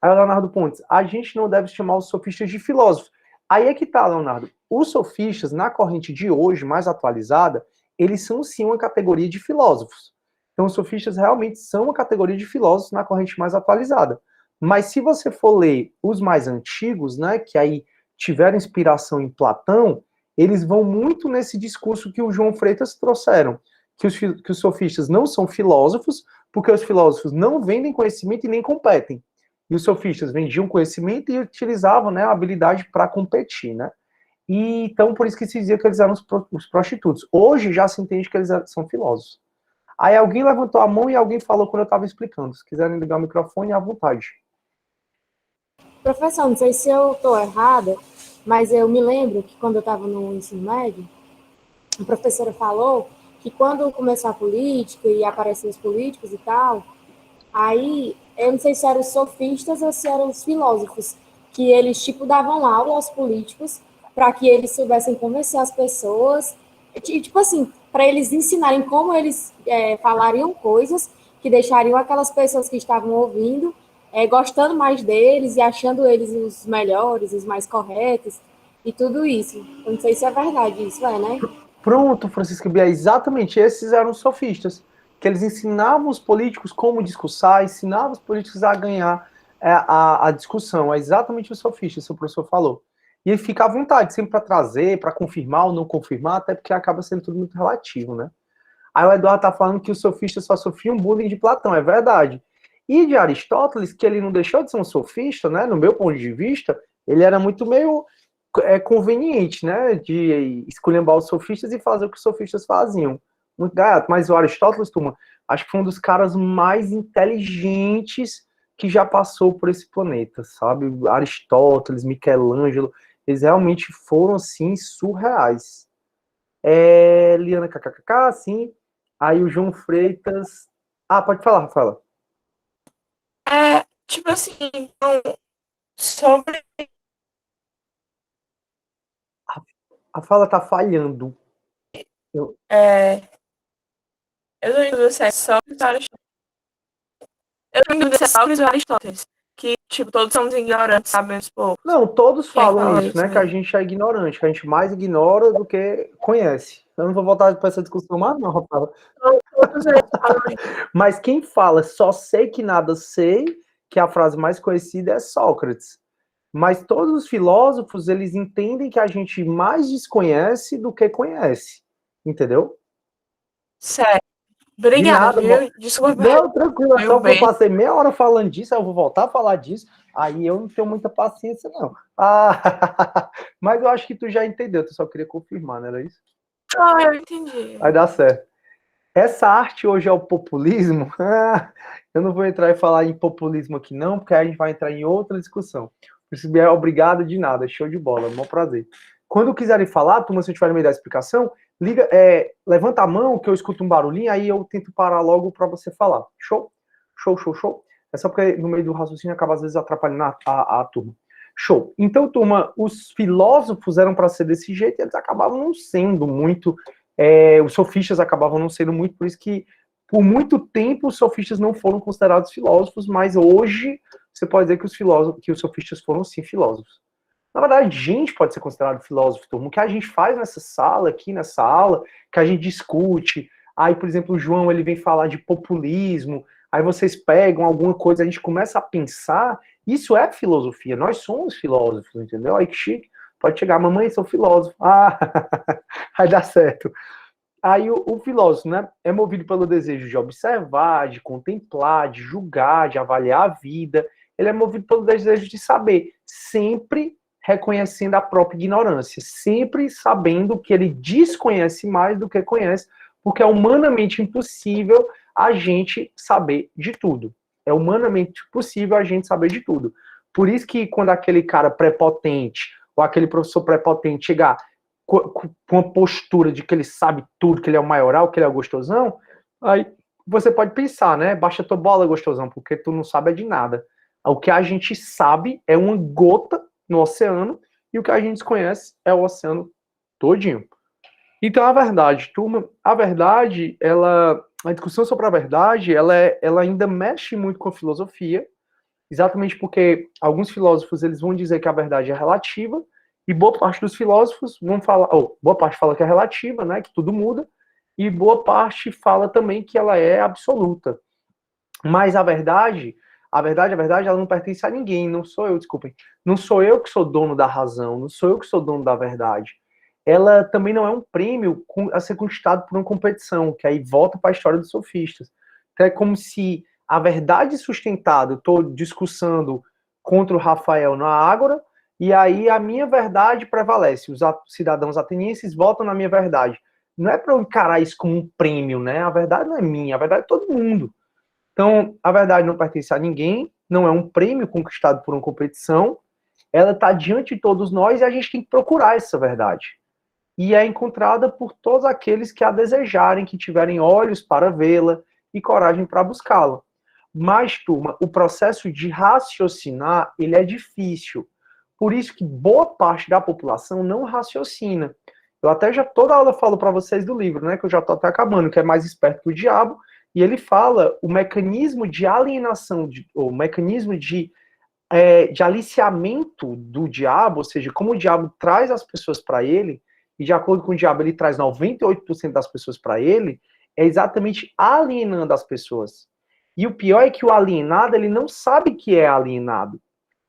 Aí, Leonardo Pontes, a gente não deve chamar os sofistas de filósofos. Aí é que tá, Leonardo. Os sofistas, na corrente de hoje, mais atualizada, eles são sim uma categoria de filósofos. Então, os sofistas realmente são uma categoria de filósofos na corrente mais atualizada. Mas se você for ler os mais antigos, né, que aí tiveram inspiração em Platão, eles vão muito nesse discurso que o João Freitas trouxeram, que os sofistas não são filósofos, porque os filósofos não vendem conhecimento e nem competem. E os sofistas vendiam conhecimento e utilizavam, né, a habilidade para competir, né? E então, por isso que se dizia que eles eram os prostitutos. Hoje já se entende que eles são filósofos. Aí alguém levantou a mão e alguém falou quando eu estava explicando. Se quiserem ligar o microfone, à vontade. Professor, não sei se eu estou errada, mas eu me lembro que quando eu estava no ensino médio, a professora falou que quando começou a política e apareceram os políticos e tal, aí eu não sei se eram os sofistas ou se eram os filósofos, que eles tipo davam aula aos políticos para que eles soubessem convencer as pessoas, tipo assim, para eles ensinarem como eles falariam coisas que deixariam aquelas pessoas que estavam ouvindo gostando mais deles e achando eles os melhores, os mais corretos e tudo isso. Eu não sei se é verdade isso, né? Pronto, Francisco Bia, exatamente, esses eram os sofistas, que eles ensinavam os políticos como discursar, ensinavam os políticos a ganhar a discussão, é exatamente os sofistas, o professor falou. E ele fica à vontade, sempre para trazer, para confirmar ou não confirmar, até porque acaba sendo tudo muito relativo, né? Aí o Eduardo tá falando que os sofistas só sofriam bullying de Platão, é verdade. E de Aristóteles, que ele não deixou de ser um sofista, né? No meu ponto de vista, ele era muito meio conveniente, né? De esculhambar os sofistas e fazer o que os sofistas faziam. Muito gato. Mas o Aristóteles, turma, acho que foi um dos caras mais inteligentes que já passou por esse planeta, sabe? Aristóteles, Michelangelo, eles realmente foram, assim, surreais. Liana KKK, sim. Aí o João Freitas... Ah, pode falar, Rafaela. Tipo assim, então, sobre... A fala tá falhando. Eu não lembro se é Sócrates ou Aristóteles. Eu não lembro se é Sócrates ou Aristóteles. Que, tipo, todos somos ignorantes, sabemos pouco. Não, todos falam isso, né? Mesmo. Que a gente é ignorante, que a gente mais ignora do que conhece. Eu não vou voltar para essa discussão mais, não, Rafaela. Todos eles falam isso. Mas quem fala só sei que nada sei, que a frase mais conhecida é Sócrates. Mas todos os filósofos, eles entendem que a gente mais desconhece do que conhece. Entendeu? Sério. Obrigada, viu? Desculpa. Não, tranquilo. Meu Só que eu bem. passei meia hora falando disso, aí eu vou voltar a falar disso. Aí eu não tenho muita paciência, não. Mas eu acho que tu já entendeu, tu só queria confirmar, não era isso? Ah, eu entendi. Vai dar certo. Essa arte hoje é o populismo? Eu não vou entrar e falar em populismo aqui não, porque aí a gente vai entrar em outra discussão. Por é obrigado de nada, show de bola, bom prazer. Quando quiserem falar, turma, se eu tiver no meio da explicação, levanta a mão que eu escuto um barulhinho, aí eu tento parar logo para você falar. Show? Show, show, show. É só porque no meio do raciocínio acaba às vezes atrapalhando a turma. Show. Então, turma, os filósofos eram para ser desse jeito e eles acabavam não sendo muito, os sofistas acabavam não sendo muito, por isso que por muito tempo os sofistas não foram considerados filósofos, mas hoje você pode dizer que os sofistas foram sim filósofos. Na verdade, a gente pode ser considerado filósofo, turma. O que a gente faz nessa sala, aqui nessa aula, que a gente discute, aí, por exemplo, o João ele vem falar de populismo, aí vocês pegam alguma coisa, a gente começa a pensar, isso é filosofia, nós somos filósofos, entendeu? Aí que chique, pode chegar, mamãe, sou filósofo. Ah, vai dar certo. Aí o filósofo, né, é movido pelo desejo de observar, de contemplar, de julgar, de avaliar a vida, ele é movido pelo desejo de saber, sempre reconhecendo a própria ignorância, sempre sabendo que ele desconhece mais do que conhece, porque é humanamente impossível a gente saber de tudo. É humanamente possível a gente saber de tudo. Por isso que quando aquele cara prepotente, ou aquele professor prepotente chegar com uma postura de que ele sabe tudo, que ele é o maioral, que ele é o gostosão, aí você pode pensar, né? Baixa tua bola, gostosão, porque tu não sabe é de nada. O que a gente sabe é uma gota no oceano, e o que a gente desconhece é o oceano todinho. Então, a verdade, turma, a verdade, a discussão sobre a verdade, ela ainda mexe muito com a filosofia, exatamente porque alguns filósofos eles vão dizer que a verdade é relativa, e boa parte dos filósofos vão falar, boa parte fala que é relativa, né, que tudo muda, e boa parte fala também que ela é absoluta. Mas a verdade, ela não pertence a ninguém, não sou eu, desculpem. Não sou eu que sou dono da razão, não sou eu que sou dono da verdade. Ela também não é um prêmio a ser conquistado por uma competição, que aí volta para a história dos sofistas. Então é como se a verdade sustentada, eu estou discussando contra o Rafael na Ágora, e aí a minha verdade prevalece. Os cidadãos atenienses votam na minha verdade. Não é para eu encarar isso como um prêmio, né? A verdade não é minha, a verdade é todo mundo. Então, a verdade não pertence a ninguém, não é um prêmio conquistado por uma competição, ela está diante de todos nós e a gente tem que procurar essa verdade. E é encontrada por todos aqueles que a desejarem, que tiverem olhos para vê-la e coragem para buscá-la. Mas, turma, o processo de raciocinar, ele é difícil. Por isso que boa parte da população não raciocina. Eu até já toda aula falo para vocês do livro, né, que eu já estou até acabando, que é Mais Esperto que o Diabo, e ele fala o mecanismo de alienação, o mecanismo de aliciamento do diabo, ou seja, como o diabo traz as pessoas para ele, e de acordo com o diabo ele traz 98% das pessoas para ele, é exatamente alienando as pessoas. E o pior é que o alienado, ele não sabe que é alienado.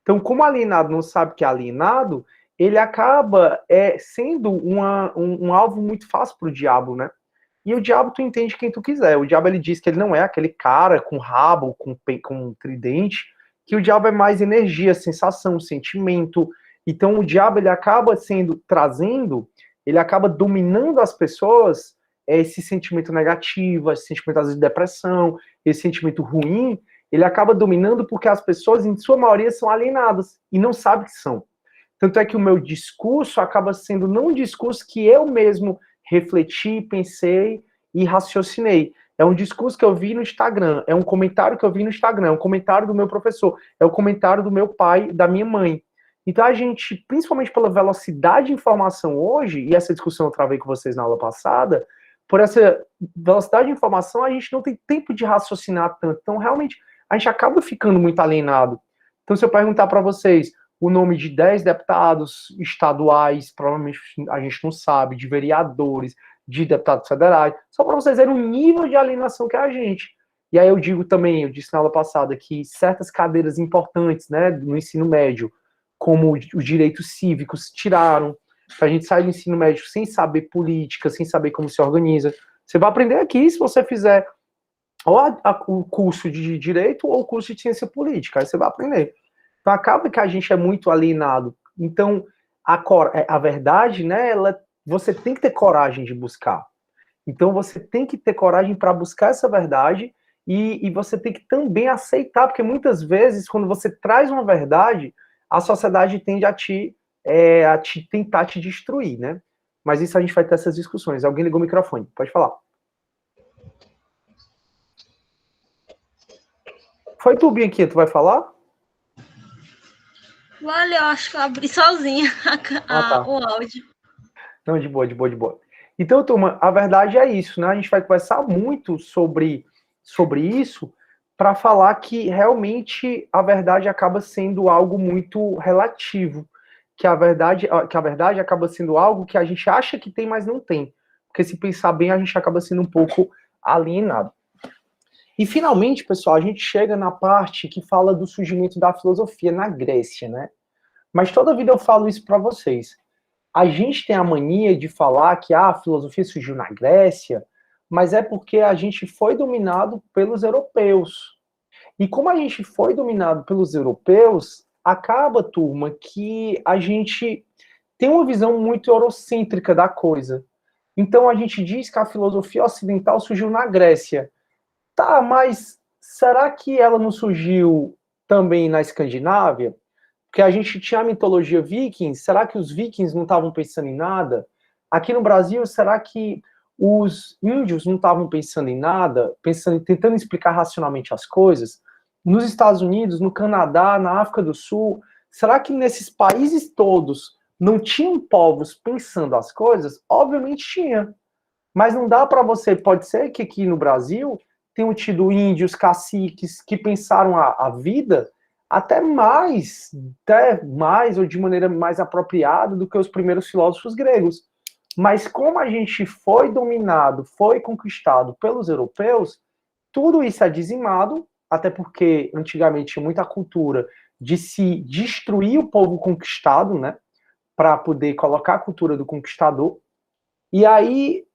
Então, como o alienado não sabe que é alienado, ele acaba sendo um alvo muito fácil para o diabo, né? E o diabo, tu entende quem tu quiser. O diabo, ele diz que ele não é aquele cara com rabo, com tridente, que o diabo é mais energia, sensação, sentimento. Então, o diabo, ele acaba ele acaba dominando as pessoas, esse sentimento negativo, esse sentimento, às vezes, de depressão, esse sentimento ruim, ele acaba dominando porque as pessoas, em sua maioria, são alienadas e não sabem que são. Tanto é que o meu discurso acaba sendo não um discurso que eu mesmo refleti, pensei e raciocinei. É um discurso que eu vi no Instagram, é um comentário que eu vi no Instagram, é um comentário do meu professor, é um comentário do meu pai, da minha mãe. Então a gente, principalmente pela velocidade de informação hoje, e essa discussão eu travei com vocês na aula passada, por essa velocidade de informação a gente não tem tempo de raciocinar tanto. Então realmente a gente acaba ficando muito alienado. Então se eu perguntar para vocês o nome de 10 deputados estaduais, provavelmente a gente não sabe, de vereadores, de deputados federais, só para vocês verem o nível de alienação que é a gente. E aí eu digo também, eu disse na aula passada, que certas cadeiras importantes, né, no ensino médio, como os direitos cívicos, tiraram, a gente sai do ensino médio sem saber política, sem saber como se organiza. Você vai aprender aqui se você fizer ou o curso de direito ou o curso de ciência política, aí você vai aprender. Então, acaba que a gente é muito alienado. Então, a verdade, né, você tem que ter coragem de buscar. Então você tem que ter coragem para buscar essa verdade e você tem que também aceitar, porque muitas vezes, quando você traz uma verdade, a sociedade tende a te tentar te destruir, né? Mas isso a gente vai ter essas discussões. Alguém ligou o microfone, pode falar. Foi tu, Bianquinha, tu vai falar? Olha, eu acho que eu abri sozinha Tá. o áudio. Não, de boa, de boa, de boa. Então, turma, a verdade é isso, né? A gente vai conversar muito sobre isso para falar que realmente a verdade acaba sendo algo muito relativo, que a verdade acaba sendo algo que a gente acha que tem, mas não tem. Porque se pensar bem, a gente acaba sendo um pouco alienado. E finalmente, pessoal, a gente chega na parte que fala do surgimento da filosofia na Grécia, né? Mas toda vida eu falo isso para vocês. A gente tem a mania de falar que a filosofia surgiu na Grécia, mas é porque a gente foi dominado pelos europeus. E como a gente foi dominado pelos europeus, acaba, turma, que a gente tem uma visão muito eurocêntrica da coisa. Então a gente diz que a filosofia ocidental surgiu na Grécia. Tá, mas será que ela não surgiu também na Escandinávia? Porque a gente tinha a mitologia vikings, será que os vikings não estavam pensando em nada? Aqui no Brasil, será que os índios não estavam pensando em nada, tentando explicar racionalmente as coisas? Nos Estados Unidos, no Canadá, na África do Sul, será que nesses países todos não tinham povos pensando as coisas? Obviamente tinha. Mas não dá para você, pode ser que aqui no Brasil tenham tido índios, caciques, que pensaram a vida até mais ou de maneira mais apropriada do que os primeiros filósofos gregos. Mas como a gente foi dominado, foi conquistado pelos europeus, tudo isso é dizimado, até porque antigamente tinha muita cultura de se destruir o povo conquistado, né, para poder colocar a cultura do conquistador. E aí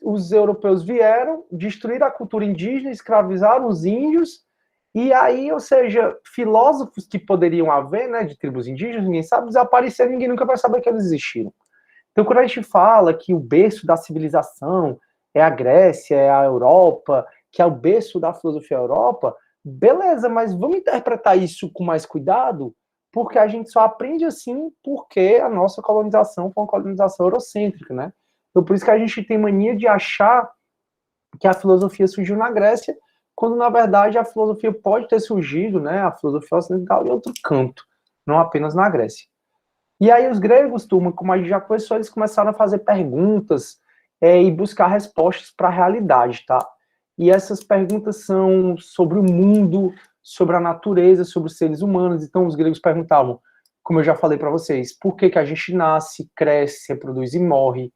os europeus vieram, destruíram a cultura indígena, escravizaram os índios, e aí, ou seja, filósofos que poderiam haver, né, de tribos indígenas, ninguém sabe, desapareceram, ninguém nunca vai saber que eles existiram. Então, quando a gente fala que o berço da civilização é a Grécia, é a Europa, que é o berço da filosofia Europa, beleza, mas vamos interpretar isso com mais cuidado, porque a gente só aprende assim porque a nossa colonização foi uma colonização eurocêntrica, né? Então, por isso que a gente tem mania de achar que a filosofia surgiu na Grécia, quando, na verdade, a filosofia pode ter surgido, né, a filosofia ocidental, em outro canto, não apenas na Grécia. E aí os gregos, turma, como a gente já conversou, eles começaram a fazer perguntas e buscar respostas para a realidade, tá? E essas perguntas são sobre o mundo, sobre a natureza, sobre os seres humanos. Então, os gregos perguntavam, como eu já falei para vocês, por que a gente nasce, cresce, reproduz e morre?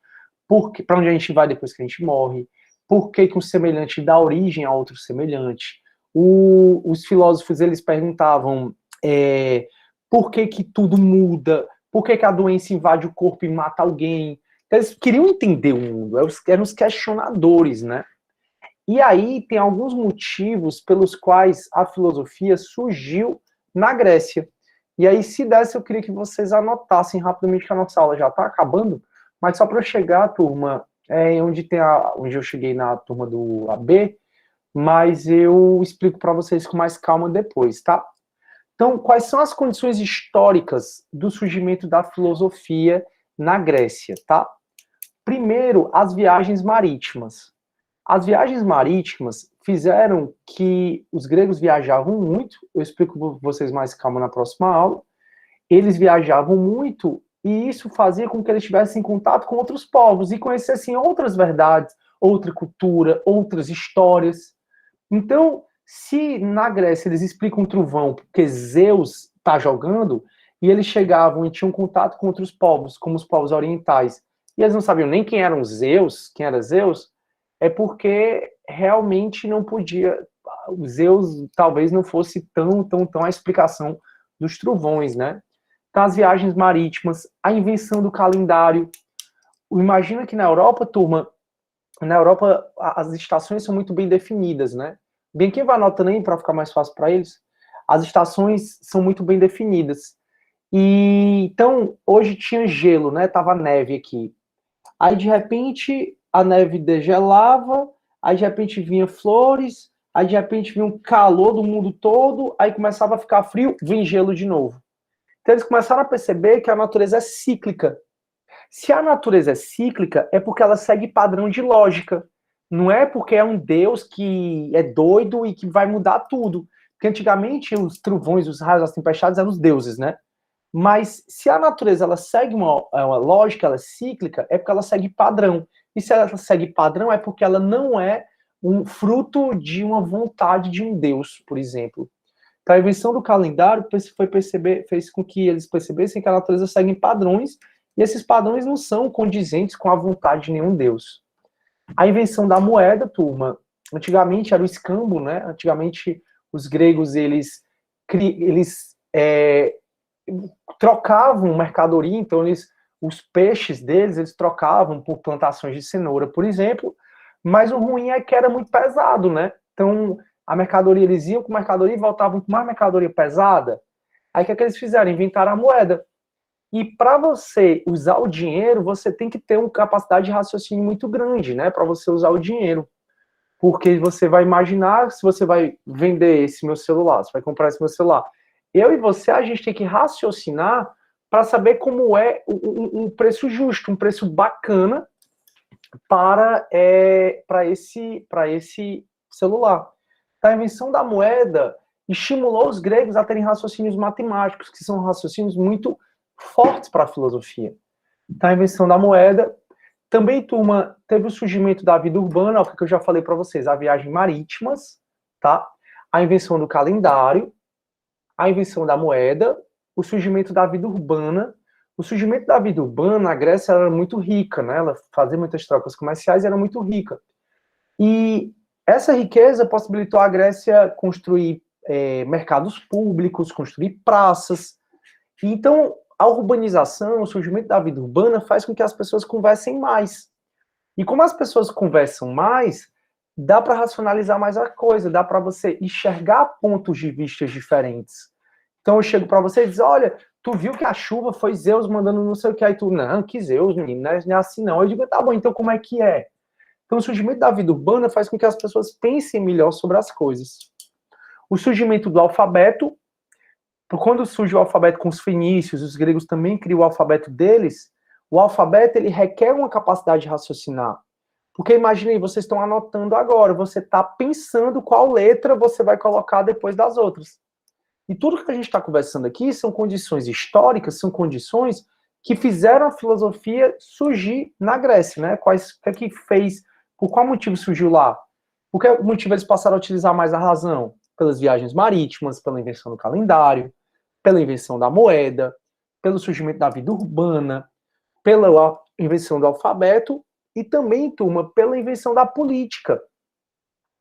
Para onde a gente vai depois que a gente morre? Por que um semelhante dá origem a outro semelhante? Os filósofos, eles perguntavam por que tudo muda? Por que a doença invade o corpo e mata alguém? Eles queriam entender o mundo, eram os questionadores, né? E aí tem alguns motivos pelos quais a filosofia surgiu na Grécia. E aí, se desse, eu queria que vocês anotassem rapidamente, que a nossa aula já está acabando, mas só para eu chegar, turma, onde eu cheguei na turma do AB, mas eu explico para vocês com mais calma depois, tá? Então, quais são as condições históricas do surgimento da filosofia na Grécia, tá? Primeiro, as viagens marítimas. As viagens marítimas fizeram que os gregos viajavam muito, eu explico para vocês mais calma na próxima aula, eles viajavam muito e isso fazia com que eles tivessem contato com outros povos e conhecessem outras verdades, outra cultura, outras histórias. Então, se na Grécia eles explicam um trovão porque Zeus está jogando, e eles chegavam e tinham contato com outros povos, como os povos orientais, e eles não sabiam nem quem era Zeus, é porque realmente não podia, Zeus talvez não fosse tão a explicação dos trovões, né? Então, as viagens marítimas, a invenção do calendário. Imagina que na Europa, turma, as estações são muito bem definidas, né? Bem, quem vai anotando aí para ficar mais fácil para eles? As estações são muito bem definidas. E então, hoje tinha gelo, né? Tava neve aqui. Aí, de repente, a neve degelava, aí de repente vinha flores, aí de repente vinha um calor do mundo todo, aí começava a ficar frio, vinha gelo de novo. Então eles começaram a perceber que a natureza é cíclica. Se a natureza é cíclica, é porque ela segue padrão de lógica. Não é porque é um Deus que é doido e que vai mudar tudo. Porque antigamente os trovões, os raios, as tempestades eram os deuses, né? Mas se a natureza ela segue uma lógica, ela é cíclica, é porque ela segue padrão. E se ela segue padrão, é porque ela não é um fruto de uma vontade de um Deus, por exemplo. Então, a invenção do calendário fez com que eles percebessem que a natureza segue padrões, e esses padrões não são condizentes com a vontade de nenhum Deus. A invenção da moeda, turma, antigamente era o escambo, né? Antigamente os gregos, eles trocavam mercadoria, então os peixes deles, eles trocavam por plantações de cenoura, por exemplo, mas o ruim é que era muito pesado, né? Então, a mercadoria, eles iam com mercadoria e voltavam com mais mercadoria pesada. Aí o que é que eles fizeram? Inventaram a moeda. E para você usar o dinheiro, você tem que ter uma capacidade de raciocínio muito grande, né? Para você usar o dinheiro. Porque você vai imaginar se você vai vender esse meu celular, você vai comprar esse meu celular. Eu e você, a gente tem que raciocinar para saber como é um preço justo, um preço bacana para esse celular. A invenção da moeda estimulou os gregos a terem raciocínios matemáticos, que são raciocínios muito fortes para a filosofia. A invenção da moeda. Também, turma, teve o surgimento da vida urbana, o que eu já falei para vocês, a viagem marítimas, tá? A invenção do calendário, a invenção da moeda, o surgimento da vida urbana. O surgimento da vida urbana, a Grécia era muito rica, né? Ela fazia muitas trocas comerciais e era muito rica. E essa riqueza possibilitou a Grécia construir mercados públicos, construir praças. Então, a urbanização, o surgimento da vida urbana faz com que as pessoas conversem mais. E como as pessoas conversam mais, dá para racionalizar mais a coisa, dá para você enxergar pontos de vista diferentes. Então eu chego para você e diz, olha, tu viu que a chuva foi Zeus mandando não sei o que, aí tu, não, que Zeus, menino, não é assim não. Eu digo, tá bom, então como é que é? Então o surgimento da vida urbana faz com que as pessoas pensem melhor sobre as coisas. O surgimento do alfabeto, quando surge o alfabeto com os fenícios, os gregos também criam o alfabeto deles, o alfabeto ele requer uma capacidade de raciocinar. Porque imaginei, vocês estão anotando agora, você está pensando qual letra você vai colocar depois das outras. E tudo que a gente está conversando aqui são condições históricas, são condições que fizeram a filosofia surgir na Grécia, né? O que fez, por qual motivo surgiu lá? Por que motivo eles passaram a utilizar mais a razão? Pelas viagens marítimas, pela invenção do calendário, pela invenção da moeda, pelo surgimento da vida urbana, pela invenção do alfabeto e também, turma, pela invenção da política.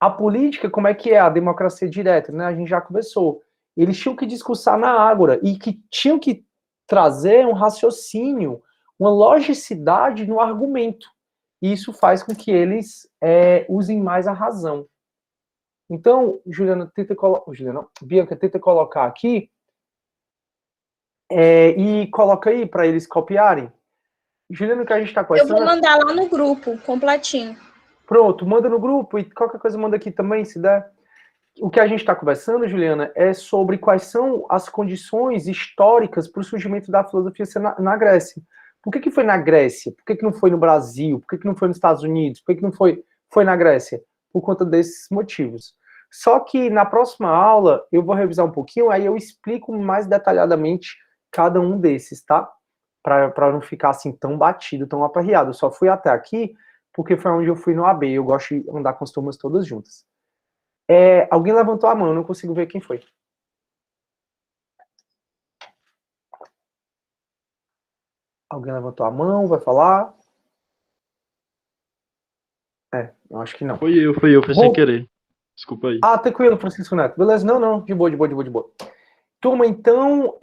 A política, como é que é? A democracia direta, né? A gente já conversou. Eles tinham que discursar na ágora e que tinham que trazer um raciocínio, uma logicidade no argumento. E isso faz com que eles usem mais a razão. Então, Bianca, tenta colocar aqui e coloca aí para eles copiarem. Juliana, que a gente está conversando... Eu vou mandar lá no grupo, completinho. Pronto, manda no grupo e qualquer coisa manda aqui também, se der. O que a gente está conversando, Juliana, é sobre quais são as condições históricas para o surgimento da filosofia na Grécia. Por que foi na Grécia? Por que não foi no Brasil? Por que não foi nos Estados Unidos? Por que não foi na Grécia? Por conta desses motivos. Só que na próxima aula eu vou revisar um pouquinho, aí eu explico mais detalhadamente cada um desses, tá? Para não ficar assim tão batido, tão aperreado. Eu só fui até aqui porque foi onde eu fui no AB. Eu gosto de andar com as turmas todas juntas. Alguém levantou a mão, eu não consigo ver quem foi. Alguém levantou a mão, vai falar? Eu acho que não. Foi eu, sem querer. Desculpa aí. Tranquilo, Francisco Neto. Beleza? Não, de boa. Turma, então,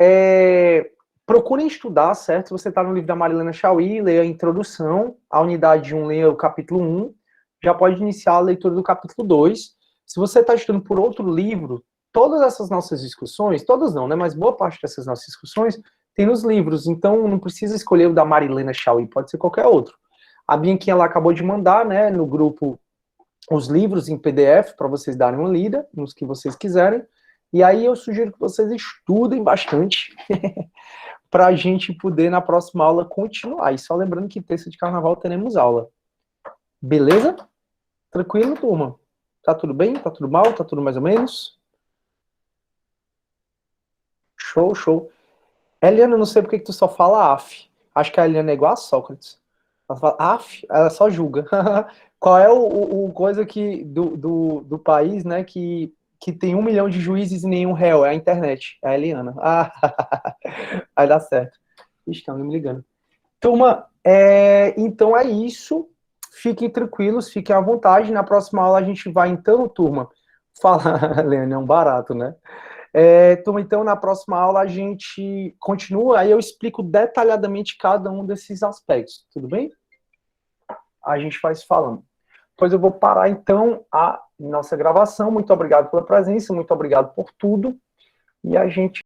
procurem estudar, certo? Se você está no livro da Marilena Chauí, leia a introdução, a unidade 1, leia o capítulo 1, já pode iniciar a leitura do capítulo 2. Se você está estudando por outro livro, todas essas nossas discussões, todas não, né? Mas boa parte dessas nossas discussões tem nos livros, então não precisa escolher o da Marilena Chauí, pode ser qualquer outro. A Bianquinha ela acabou de mandar, né, no grupo os livros em PDF para vocês darem uma lida, nos que vocês quiserem. E aí eu sugiro que vocês estudem bastante para a gente poder, na próxima aula, continuar. E só lembrando que terça de carnaval teremos aula. Beleza? Tranquilo, turma? Tá tudo bem? Tá tudo mal? Tá tudo mais ou menos? Show, show. Eliana, eu não sei porque que tu só fala af. Acho que a Eliana é igual a Sócrates. Ela fala af, ela só julga. Qual é o coisa que do país, né, que tem 1 milhão de juízes e nenhum réu? É a internet. É a Eliana. Vai dar certo. Ixi, estão me ligando. Turma, então é isso. Fiquem tranquilos, fiquem à vontade. Na próxima aula a gente vai, então, turma, falar... Eliana, é um barato, né? Turma, então, na próxima aula a gente continua, aí eu explico detalhadamente cada um desses aspectos, tudo bem? A gente vai se falando. Pois eu vou parar, então, a nossa gravação. Muito obrigado pela presença, muito obrigado por tudo. E a gente